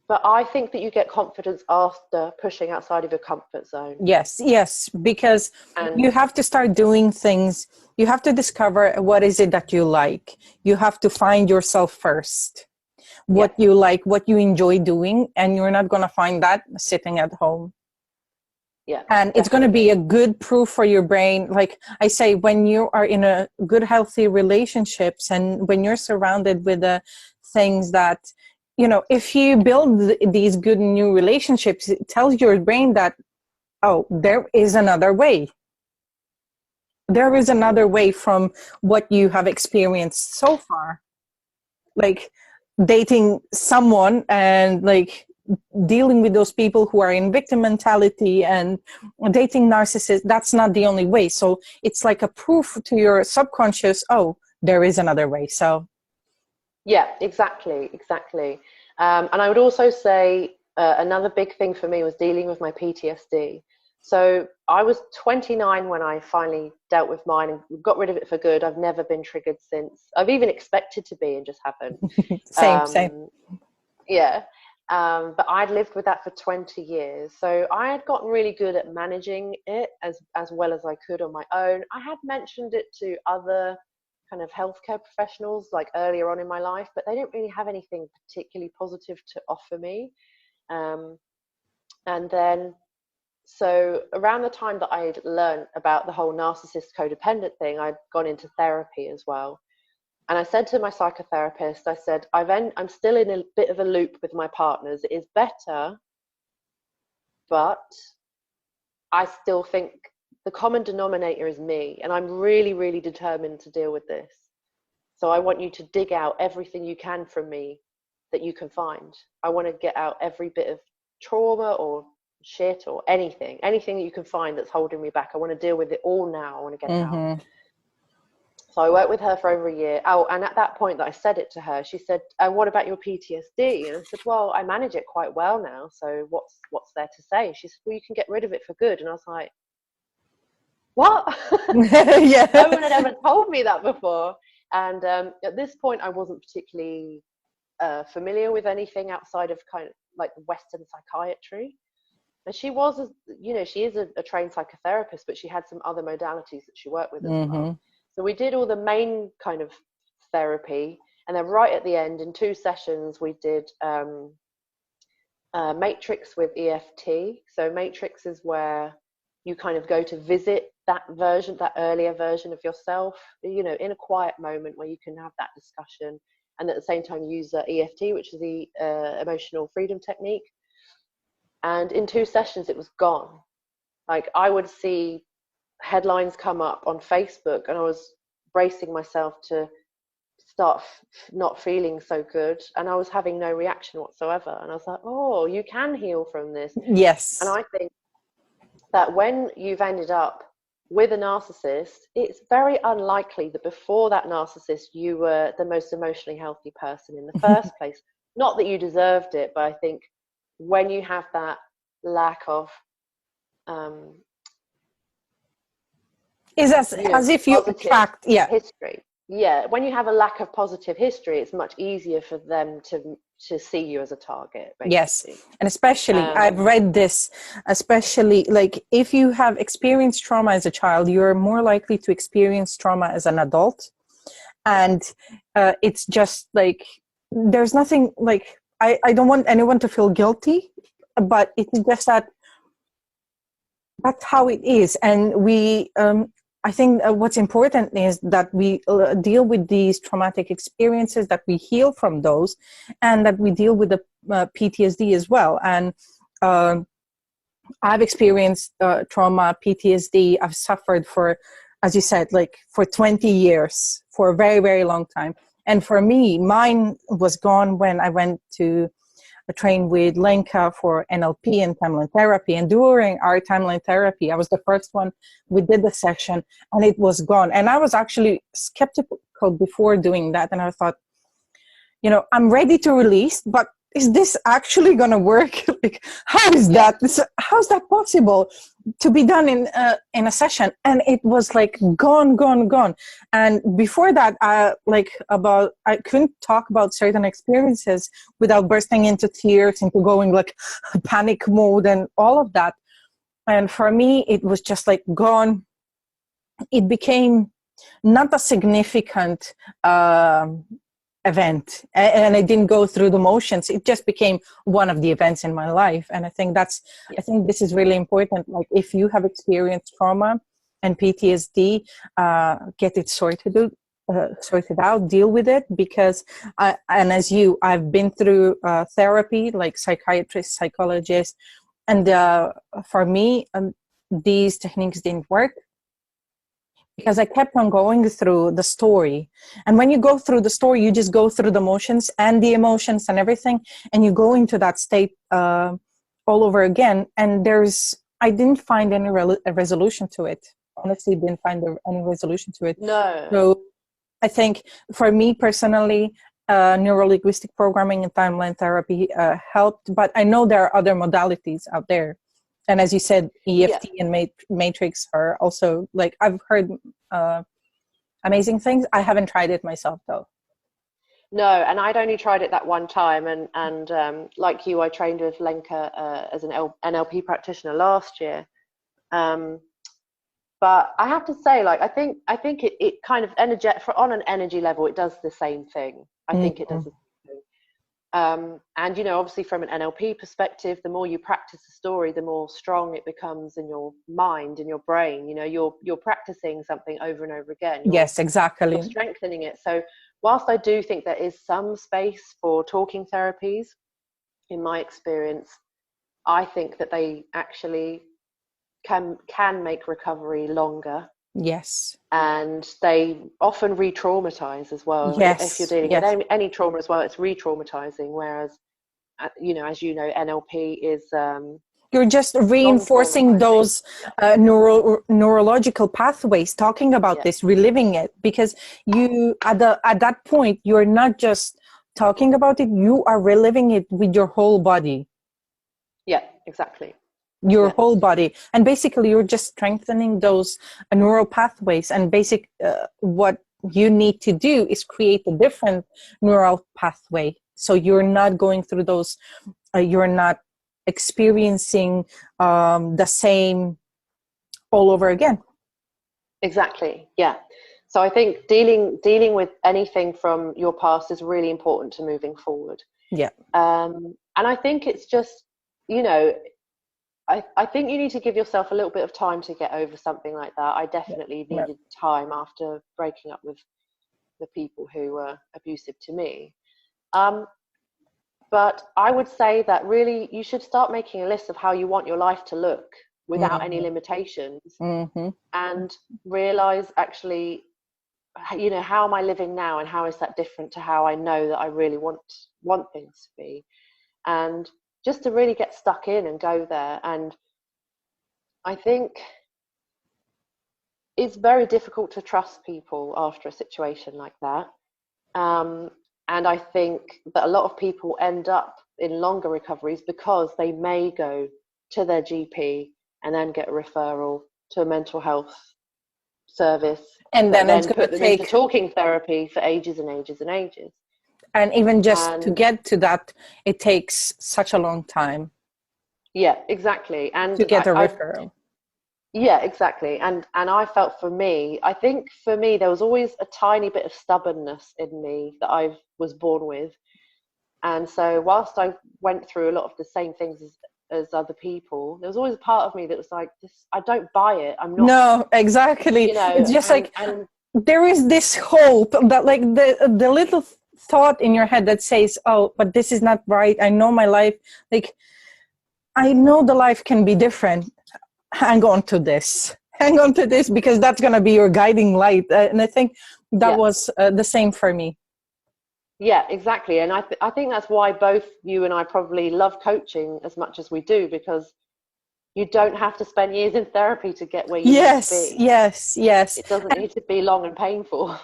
but I think that you get confidence after pushing outside of your comfort zone. Yes, yes, because And you have to start doing things. You have to discover what is it that you like. You have to find yourself first, yeah, what you like, what you enjoy doing, and you're not going to find that sitting at home. yeah, And it's going to be definitely. a good proof for your brain. Like I say, when you are in a good, healthy relationships, and when you're surrounded with the things that, if you build these good new relationships, it tells your brain that, oh, there is another way. There is another way from what you have experienced so far. Like dating someone and like dealing with those people who are in victim mentality and dating narcissists, that's not the only way. So it's like a proof to your subconscious, oh, there is another way. So Yeah, exactly. And I would also say, another big thing for me was dealing with my PTSD. So I was 29 when I finally dealt with mine and got rid of it for good. I've never been triggered since. I've even expected to be and just haven't. same. Um, yeah. But I'd lived with that for 20 years. So I had gotten really good at managing it as well as I could on my own. I had mentioned it to other kind of healthcare professionals like earlier on in my life, but they didn't really have anything particularly positive to offer me. Um, and then, so around the time that I'd learned about the whole narcissist codependent thing, I'd gone into therapy as well. And I said to my psychotherapist, I said, I'm still in a bit of a loop with my partners. It is better, but I still think the common denominator is me, and I'm really, really determined to deal with this. So I want you to dig out everything you can from me that you can find. I want to get out every bit of trauma or shit or anything that you can find that's holding me back. I want to deal with it all now. I want to get it out. So I worked with her for over a year. Oh, and at that point that I said it to her, she said, what about your PTSD? And I said, well, I manage it quite well now. So what's there to say? She said, well, you can get rid of it for good. And I was like, what? Yeah. No one had ever told me that before. And at this point, I wasn't particularly familiar with anything outside of kind of like Western psychiatry. And she was, she is a trained psychotherapist, but she had some other modalities that she worked with as well. So we did all the main kind of therapy, and then right at the end, in 2 sessions, we did Matrix with EFT. So Matrix is where you kind of go to visit that earlier version of yourself, in a quiet moment where you can have that discussion, and at the same time use EFT, which is the emotional freedom technique. And in 2 sessions, it was gone. Like, I would see headlines come up on Facebook, and I was bracing myself to start not feeling so good, and I was having no reaction whatsoever. And I was like, oh, you can heal from this. Yes. And I think that when you've ended up with a narcissist, it's very unlikely that before that narcissist you were the most emotionally healthy person in the first place. Not that you deserved it, but I think when you have that lack of is as if you attract history. Yeah, when you have a lack of positive history, it's much easier for them to see you as a target, basically. Yes, and especially I've read this, especially like if you have experienced trauma as a child, you're more likely to experience trauma as an adult. And it's just like, there's nothing like, I don't want anyone to feel guilty, but it's just that that's how it is. And we I think what's important is that we deal with these traumatic experiences, that we heal from those, and that we deal with the PTSD as well. And I've experienced trauma, PTSD. I've suffered for, as you said, like for 20 years, for a very, very long time. And for me, mine was gone when I went to train with Lenka for NLP and timeline therapy. And during our timeline therapy, I was the first one. We did the session and it was gone. And I was actually skeptical before doing that. And I thought, I'm ready to release, but is this actually going to work? Like, how's that possible to be done in a session? And it was like gone. And before that, I couldn't talk about certain experiences without bursting into tears, into going like panic mode and all of that. And for me, it was just like gone. It became not a significant event, and I didn't go through the motions. It just became one of the events in my life. And I think this is really important. Like, if you have experienced trauma and PTSD, get it sorted out, deal with it, because I've been through therapy, like psychiatrists, psychologists, and for me, these techniques didn't work, because I kept on going through the story. And when you go through the story, you just go through the motions and the emotions and everything, and you go into that state all over again. And I didn't find any resolution to it. Honestly, didn't find any resolution to it. No. So I think for me personally, neuro-linguistic programming and timeline therapy helped, but I know there are other modalities out there. And as you said, EFT and Matrix are also, like, I've heard amazing things. I haven't tried it myself, though. No, and I'd only tried it that one time. And like you, I trained with Lenka as an NLP practitioner last year. But I have to say, like, I think it kind of on an energy level, it does the same thing. I think it does the same thing. And obviously from an NLP perspective, the more you practice the story, the more strong it becomes in your mind, in your brain. You're practicing something over and over again. Yes, exactly. You're strengthening it. So whilst I do think there is some space for talking therapies, in my experience, I think that they actually can make recovery longer. Yes. And they often re-traumatize as well. If you're Yes. dealing with Yes. any trauma as well, it's re-traumatizing. Whereas, as you know, NLP is You're just reinforcing non-traumatizing. those neurological pathways, talking about Yeah, this, reliving it, because you at that point you're not just talking about it, you are reliving it with your whole body. yeah, exactly. Your Yeah, whole body, and basically you're just strengthening those neural pathways, and what you need to do is create a different neural pathway, so you're not going through those, you're not experiencing the same all over again. exactly. Yeah. So I think dealing with anything from your past is really important to moving forward. Yeah. And I think it's just, you know, I think you need to give yourself a little bit of time to get over something like that. I definitely Yeah. needed time after breaking up with the people who were abusive to me. But I would say that really you should start making a list of how you want your life to look without any Mm-hmm. limitations, Mm-hmm. and realize actually, you know, how am I living now, and how is that different to how I know that I really want things to be, and just to really get stuck in and go there. And I think it's very difficult to trust people after a situation like that. Um, and I think that a lot of people end up in longer recoveries because they may go to their GP and then get a referral to a mental health service And that then it's then going put to them into take, talking therapy for ages and ages and ages. and even just to And get to that, it takes such a long time yeah, exactly. to And get a referral. yeah, exactly. And I felt, for me, I think for me there was always a tiny bit of stubbornness in me that I was born with. And so whilst I went through a lot of the same things as other people, there was always a part of me that was like, this, I don't buy it. I'm not, No, exactly. you know, It's just like and there is this hope that, like, the little thought in your head that says, oh, but this is not right, I know my life, like, I know the life can be different. Hang on to this, hang on to this, because that's going to be your guiding light. And I think that yeah, was the same for me. yeah, exactly. And I think that's why both you and I probably love coaching as much as we do, because you don't have to spend years in therapy to get where you need to Yes, be. yes, yes. It doesn't need to be long and painful.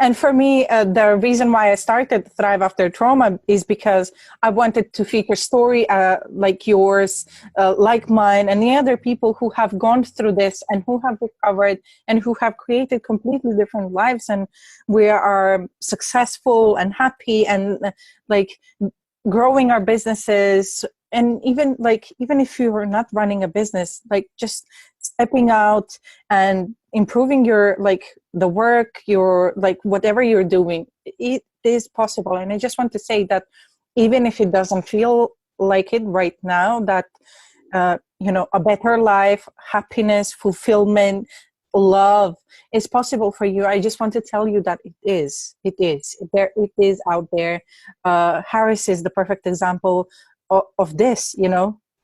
And for me, the reason why I started Thrive After Trauma is because I wanted to feature story like yours, like mine, and the other people who have gone through this and who have recovered and who have created completely different lives, and we are successful and happy, and like growing our businesses. And even if you're not running a business, like just stepping out and improving your, like, the work, your, like, whatever you're doing, it is possible. And I just want to say that even if it doesn't feel like it right now, that a better life, happiness, fulfillment, love is possible for you. I just want to tell you that it is out there. Harris is the perfect example of this,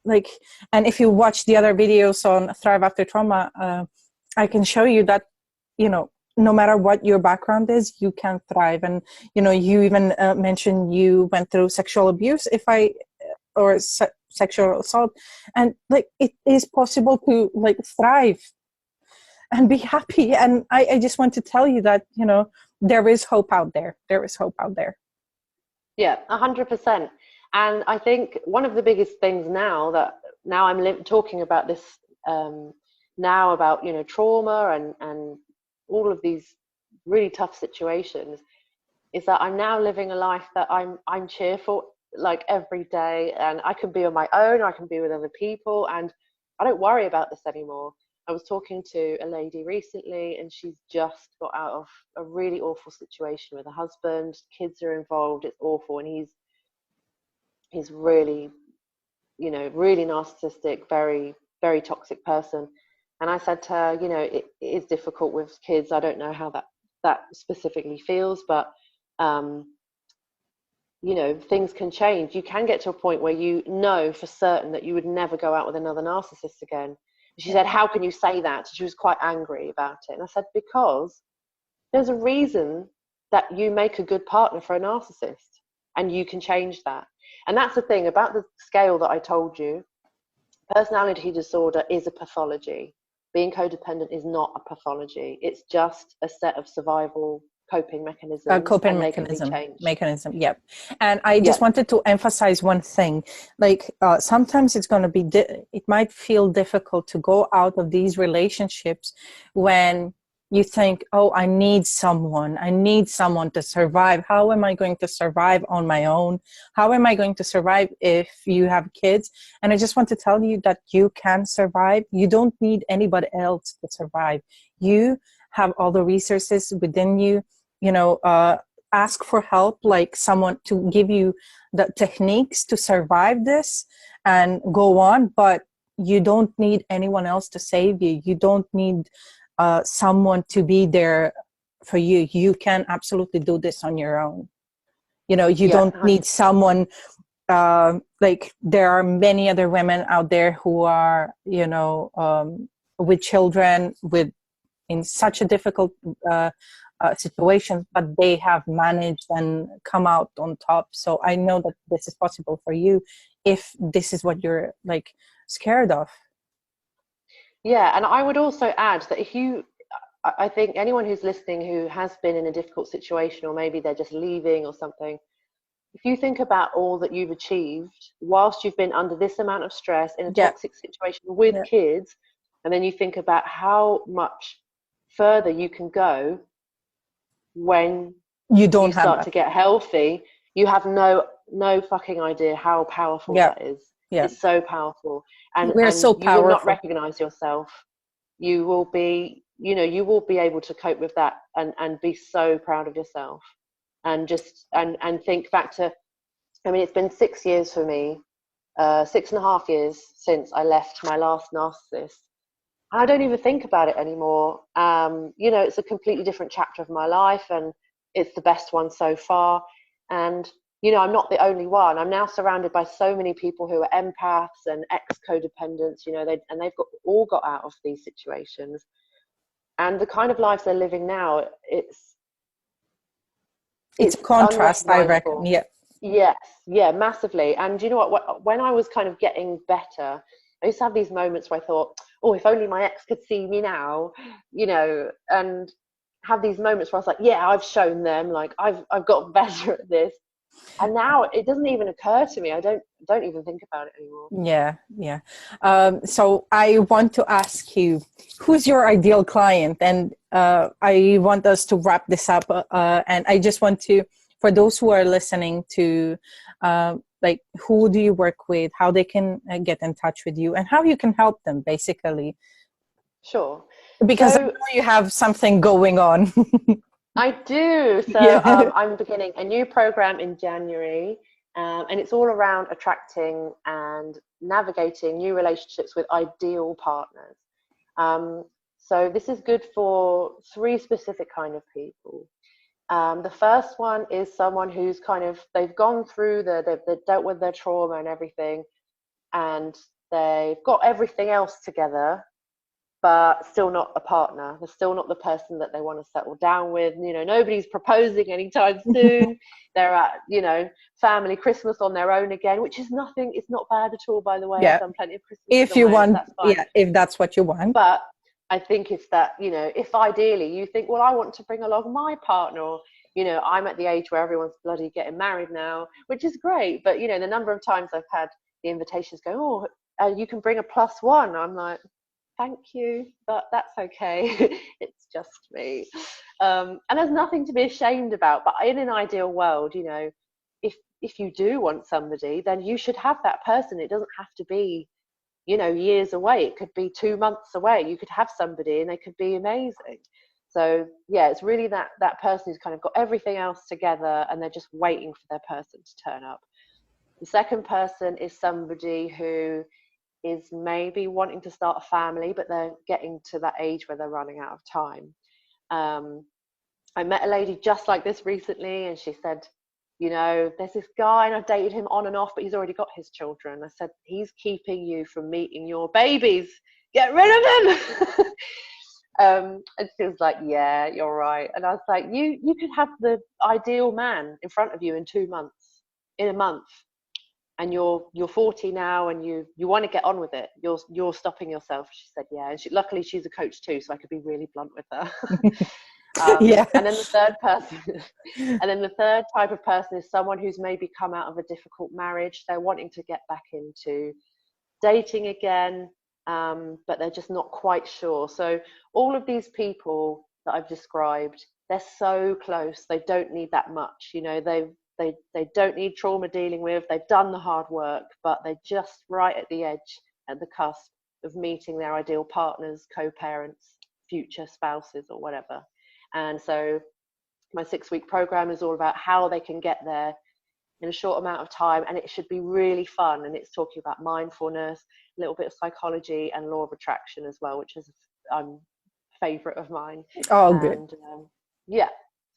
like. And if you watch the other videos on Thrive After Trauma, I can show you that, no matter what your background is, you can thrive. And you even mentioned you went through sexual abuse, or sexual assault, and like it is possible to, like, thrive and be happy. And I just want to tell you that, there is hope out there. There is hope out there. Yeah, 100%. And I think one of the biggest things now that now I'm talking about this, now about, trauma and all of these really tough situations, is that I'm now living a life that I'm cheerful, like, every day, and I can be on my own, or I can be with other people, and I don't worry about this anymore. I was talking to a lady recently, and she's just got out of a really awful situation with a husband. Kids are involved. It's awful, and he's really, really narcissistic, very, very toxic person. And I said to her, it is difficult with kids. I don't know how that specifically feels, but you know, things can change. You can get to a point where you know for certain that you would never go out with another narcissist again. She said, how can you say that? She was quite angry about it. And I said, because there's a reason that you make a good partner for a narcissist, and you can change that. And that's the thing about the scale that I told you. Personality disorder is a pathology. Being codependent is not a pathology. It's just a set of survival coping mechanisms, coping and they can be changed. mechanism. Yep. And I just Yeah. wanted to emphasize one thing. Like sometimes it's going to be, it might feel difficult to go out of these relationships when you think, oh, I need someone to survive. How am I going to survive on my own? How am I going to survive if you have kids? And I just want to tell you that you can survive. You don't need anybody else to survive. You have all the resources within you. You know, ask for help, like someone to give you the techniques to survive this and go on. But you don't need anyone else to save you. You don't need someone to be there for you. You can absolutely do this on your own. You know, you Yeah, don't need someone. Like there are many other women out there who are, you know, with children, with in such a difficult situation, but they have managed and come out on top. So I know that this is possible for you if this is what you're like scared of. yeah. And I would also add that if you, I think anyone who's listening who has been in a difficult situation, or maybe they're just leaving or something, if you think about all that you've achieved whilst you've been under this amount of stress in a Yeah. toxic situation with Yeah. kids, and then you think about how much further you can go when You you don't have start that. to get healthy, you have no fucking idea how powerful Yeah. that is. Yeah. It's so powerful, We're and so you will not powerful. recognize yourself. You will be, you know, you will be able to cope with that, and be so proud of yourself, and just and think back to, I mean, it's been 6 years for me, 6.5 years since I left my last narcissist. I don't even think about it anymore. You know, it's a completely different chapter of my life, and it's the best one so far. And, you know, I'm not the only one. I'm now surrounded by so many people who are empaths and ex-codependents, you know, they've all got out of these situations. And the kind of lives they're living now, It's a it's contrast, I reckon. unrecognizable. Yeah. Yes, yeah, massively. And you know what? When I was kind of getting better, I used to have these moments where I thought, oh, if only my ex could see me now, you know, and have these moments where I was like, yeah, I've shown them, like I've got better at this. And now it doesn't even occur to me. I don't even think about it anymore. Yeah. Yeah. So I want to ask you, who's your ideal client? And I want us to wrap this up. And I just want to, for those who are listening to, like, who do you work with, how they can get in touch with you, and how you can help them, basically. Sure. Because I know So you have something going on. I do. So Yeah. I'm beginning a new program in January, and it's all around attracting and navigating new relationships with ideal partners. So this is good for three specific kind of people. The first one is someone who's kind of, they've gone through they've dealt with their trauma and everything, and they've got everything else together, but still not a partner. They're still not the person that they want to settle down with. You know, nobody's proposing anytime soon. They're at, you know, family Christmas on their own again, which is nothing. It's not bad at all, by the way. I've Yeah. done plenty of Christmases If on you my own, so want, that's fine. yeah, if that's what you want. But I think if that, you know, if ideally you think, well, I want to bring along my partner, or, you know, I'm at the age where everyone's bloody getting married now, which is great. But, you know, the number of times I've had the invitations go, oh, you can bring a plus one. I'm like, thank you, but that's okay. It's just me. And there's nothing to be ashamed about. But in an ideal world, you know, if you do want somebody, then you should have that person. It doesn't have to be, you know, years away. It could be 2 months away. You could have somebody and they could be amazing. So yeah, it's really that person who's kind of got everything else together and they're just waiting for their person to turn up. The second person is somebody who is maybe wanting to start a family, but they're getting to that age where they're running out of time. I met a lady just like this recently, and she said, you know, there's this guy and I've dated him on and off, but he's already got his children. I said, he's keeping you from meeting your babies. Get rid of him. And she was like, yeah, you're right. And I was like, you could have the ideal man in front of you in 2 months, in a month, and you're 40 now, and you want to get on with it. You're stopping yourself. She said, yeah. And luckily she's a coach too, so I could be really blunt with her. Yeah. And then the third type of person is someone who's maybe come out of a difficult marriage. They're wanting to get back into dating again, but they're just not quite sure. So all of these people that I've described, they're so close. They don't need that much. You know, they don't need trauma dealing with. They've done the hard work, but they're just right at the edge, at the cusp of meeting their ideal partners, co-parents, future spouses, or whatever. And so my 6-week program is all about how they can get there in a short amount of time, and it should be really fun. And it's talking about mindfulness, a little bit of psychology, and law of attraction as well, which is a favorite of mine. Oh, good. And yeah,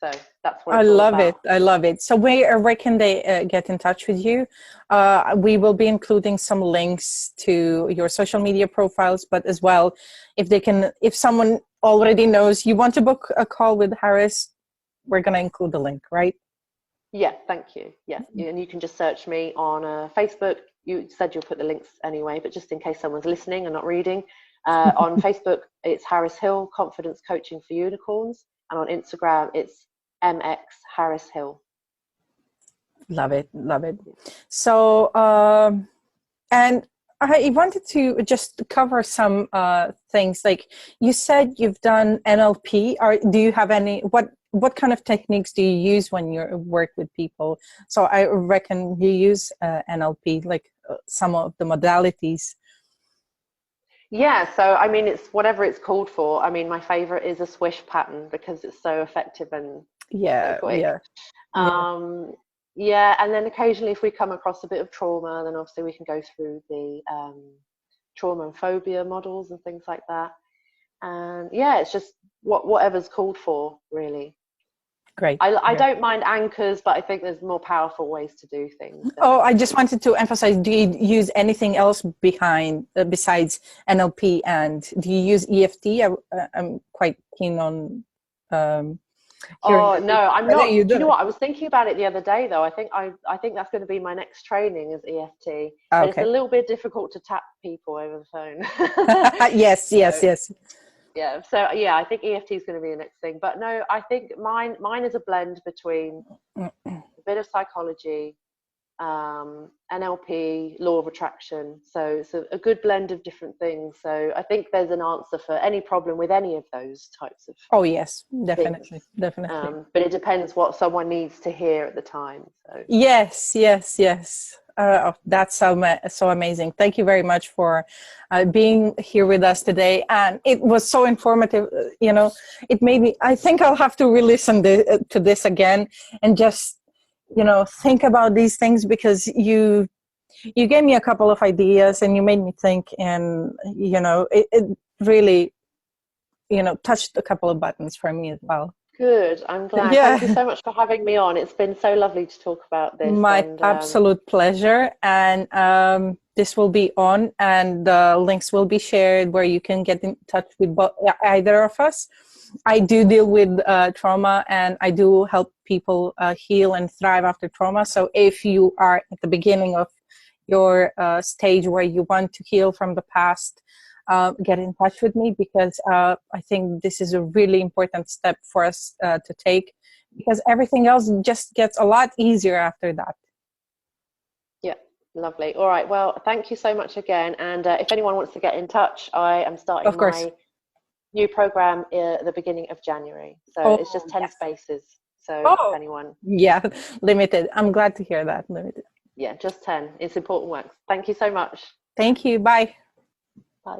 so that's what I it's all love about. it. I love it. So where can they get in touch with you? We will be including some links to your social media profiles, but as well, if someone already knows you want to book a call with Harris, we're going to include the link, right? Yeah, thank you. Yeah, and you can just search me on Facebook. You said you'll put the links anyway, but just in case someone's listening and not reading, on Facebook, it's Harris Hill, Confidence Coaching for Unicorns. And on Instagram, it's MX Harris Hill. Love it. Love it. So, and I wanted to just cover some things. Like you said, you've done NLP. Or do you have what kind of techniques do you use when you work with people? So I reckon you use NLP, like some of the modalities. Yeah, so I mean, it's whatever it's called for. I mean, my favorite is a swish pattern because it's so effective and so quick. Yeah, and then occasionally if we come across a bit of trauma, then obviously we can go through the trauma and phobia models and things like that. And yeah, it's just whatever's called for, really. Great. I don't mind anchors, but I think there's more powerful ways to do things. Oh, I just wanted to emphasize, do you use anything else besides NLP, and do you use EFT? I'm quite keen on oh no, I'm not. Do you know what? it. I was thinking about it the other day though. I think that's going to be my next training is EFT. But it's a little bit difficult to tap people over the phone. Yes. Yeah, so yeah, I think EFT is going to be the next thing. But no, I think mine is a blend between a bit of psychology, NLP, law of attraction. So it's a good blend of different things. So I think there's an answer for any problem with any of those types of Oh yes, definitely things. Definitely. But it depends what someone needs to hear at the time. So Yes. That's so amazing. Thank you very much for being here with us today, and it was so informative. It made me, I think I'll have to re-listen to this again and just think about these things, because you gave me a couple of ideas and you made me think, and it really touched a couple of buttons for me as well. good. I'm glad. Yeah. Thank you so much for having me on. It's been so lovely to talk about this. My absolute pleasure. And this will be on, and the links will be shared where you can get in touch with either of us. I do deal with trauma, and I do help people heal and thrive after trauma. So if you are at the beginning of your stage where you want to heal from the past, get in touch with me, because I think this is a really important step for us to take, because everything else just gets a lot easier after that. Yeah, lovely. All right. Well, thank you so much again. And if anyone wants to get in touch, I am starting my new program at the beginning of January. So it's just 10 spaces. So if anyone. Yeah, limited. I'm glad to hear that. Limited. Yeah, just 10. It's important work. Thank you so much. Thank you. Bye. Bye.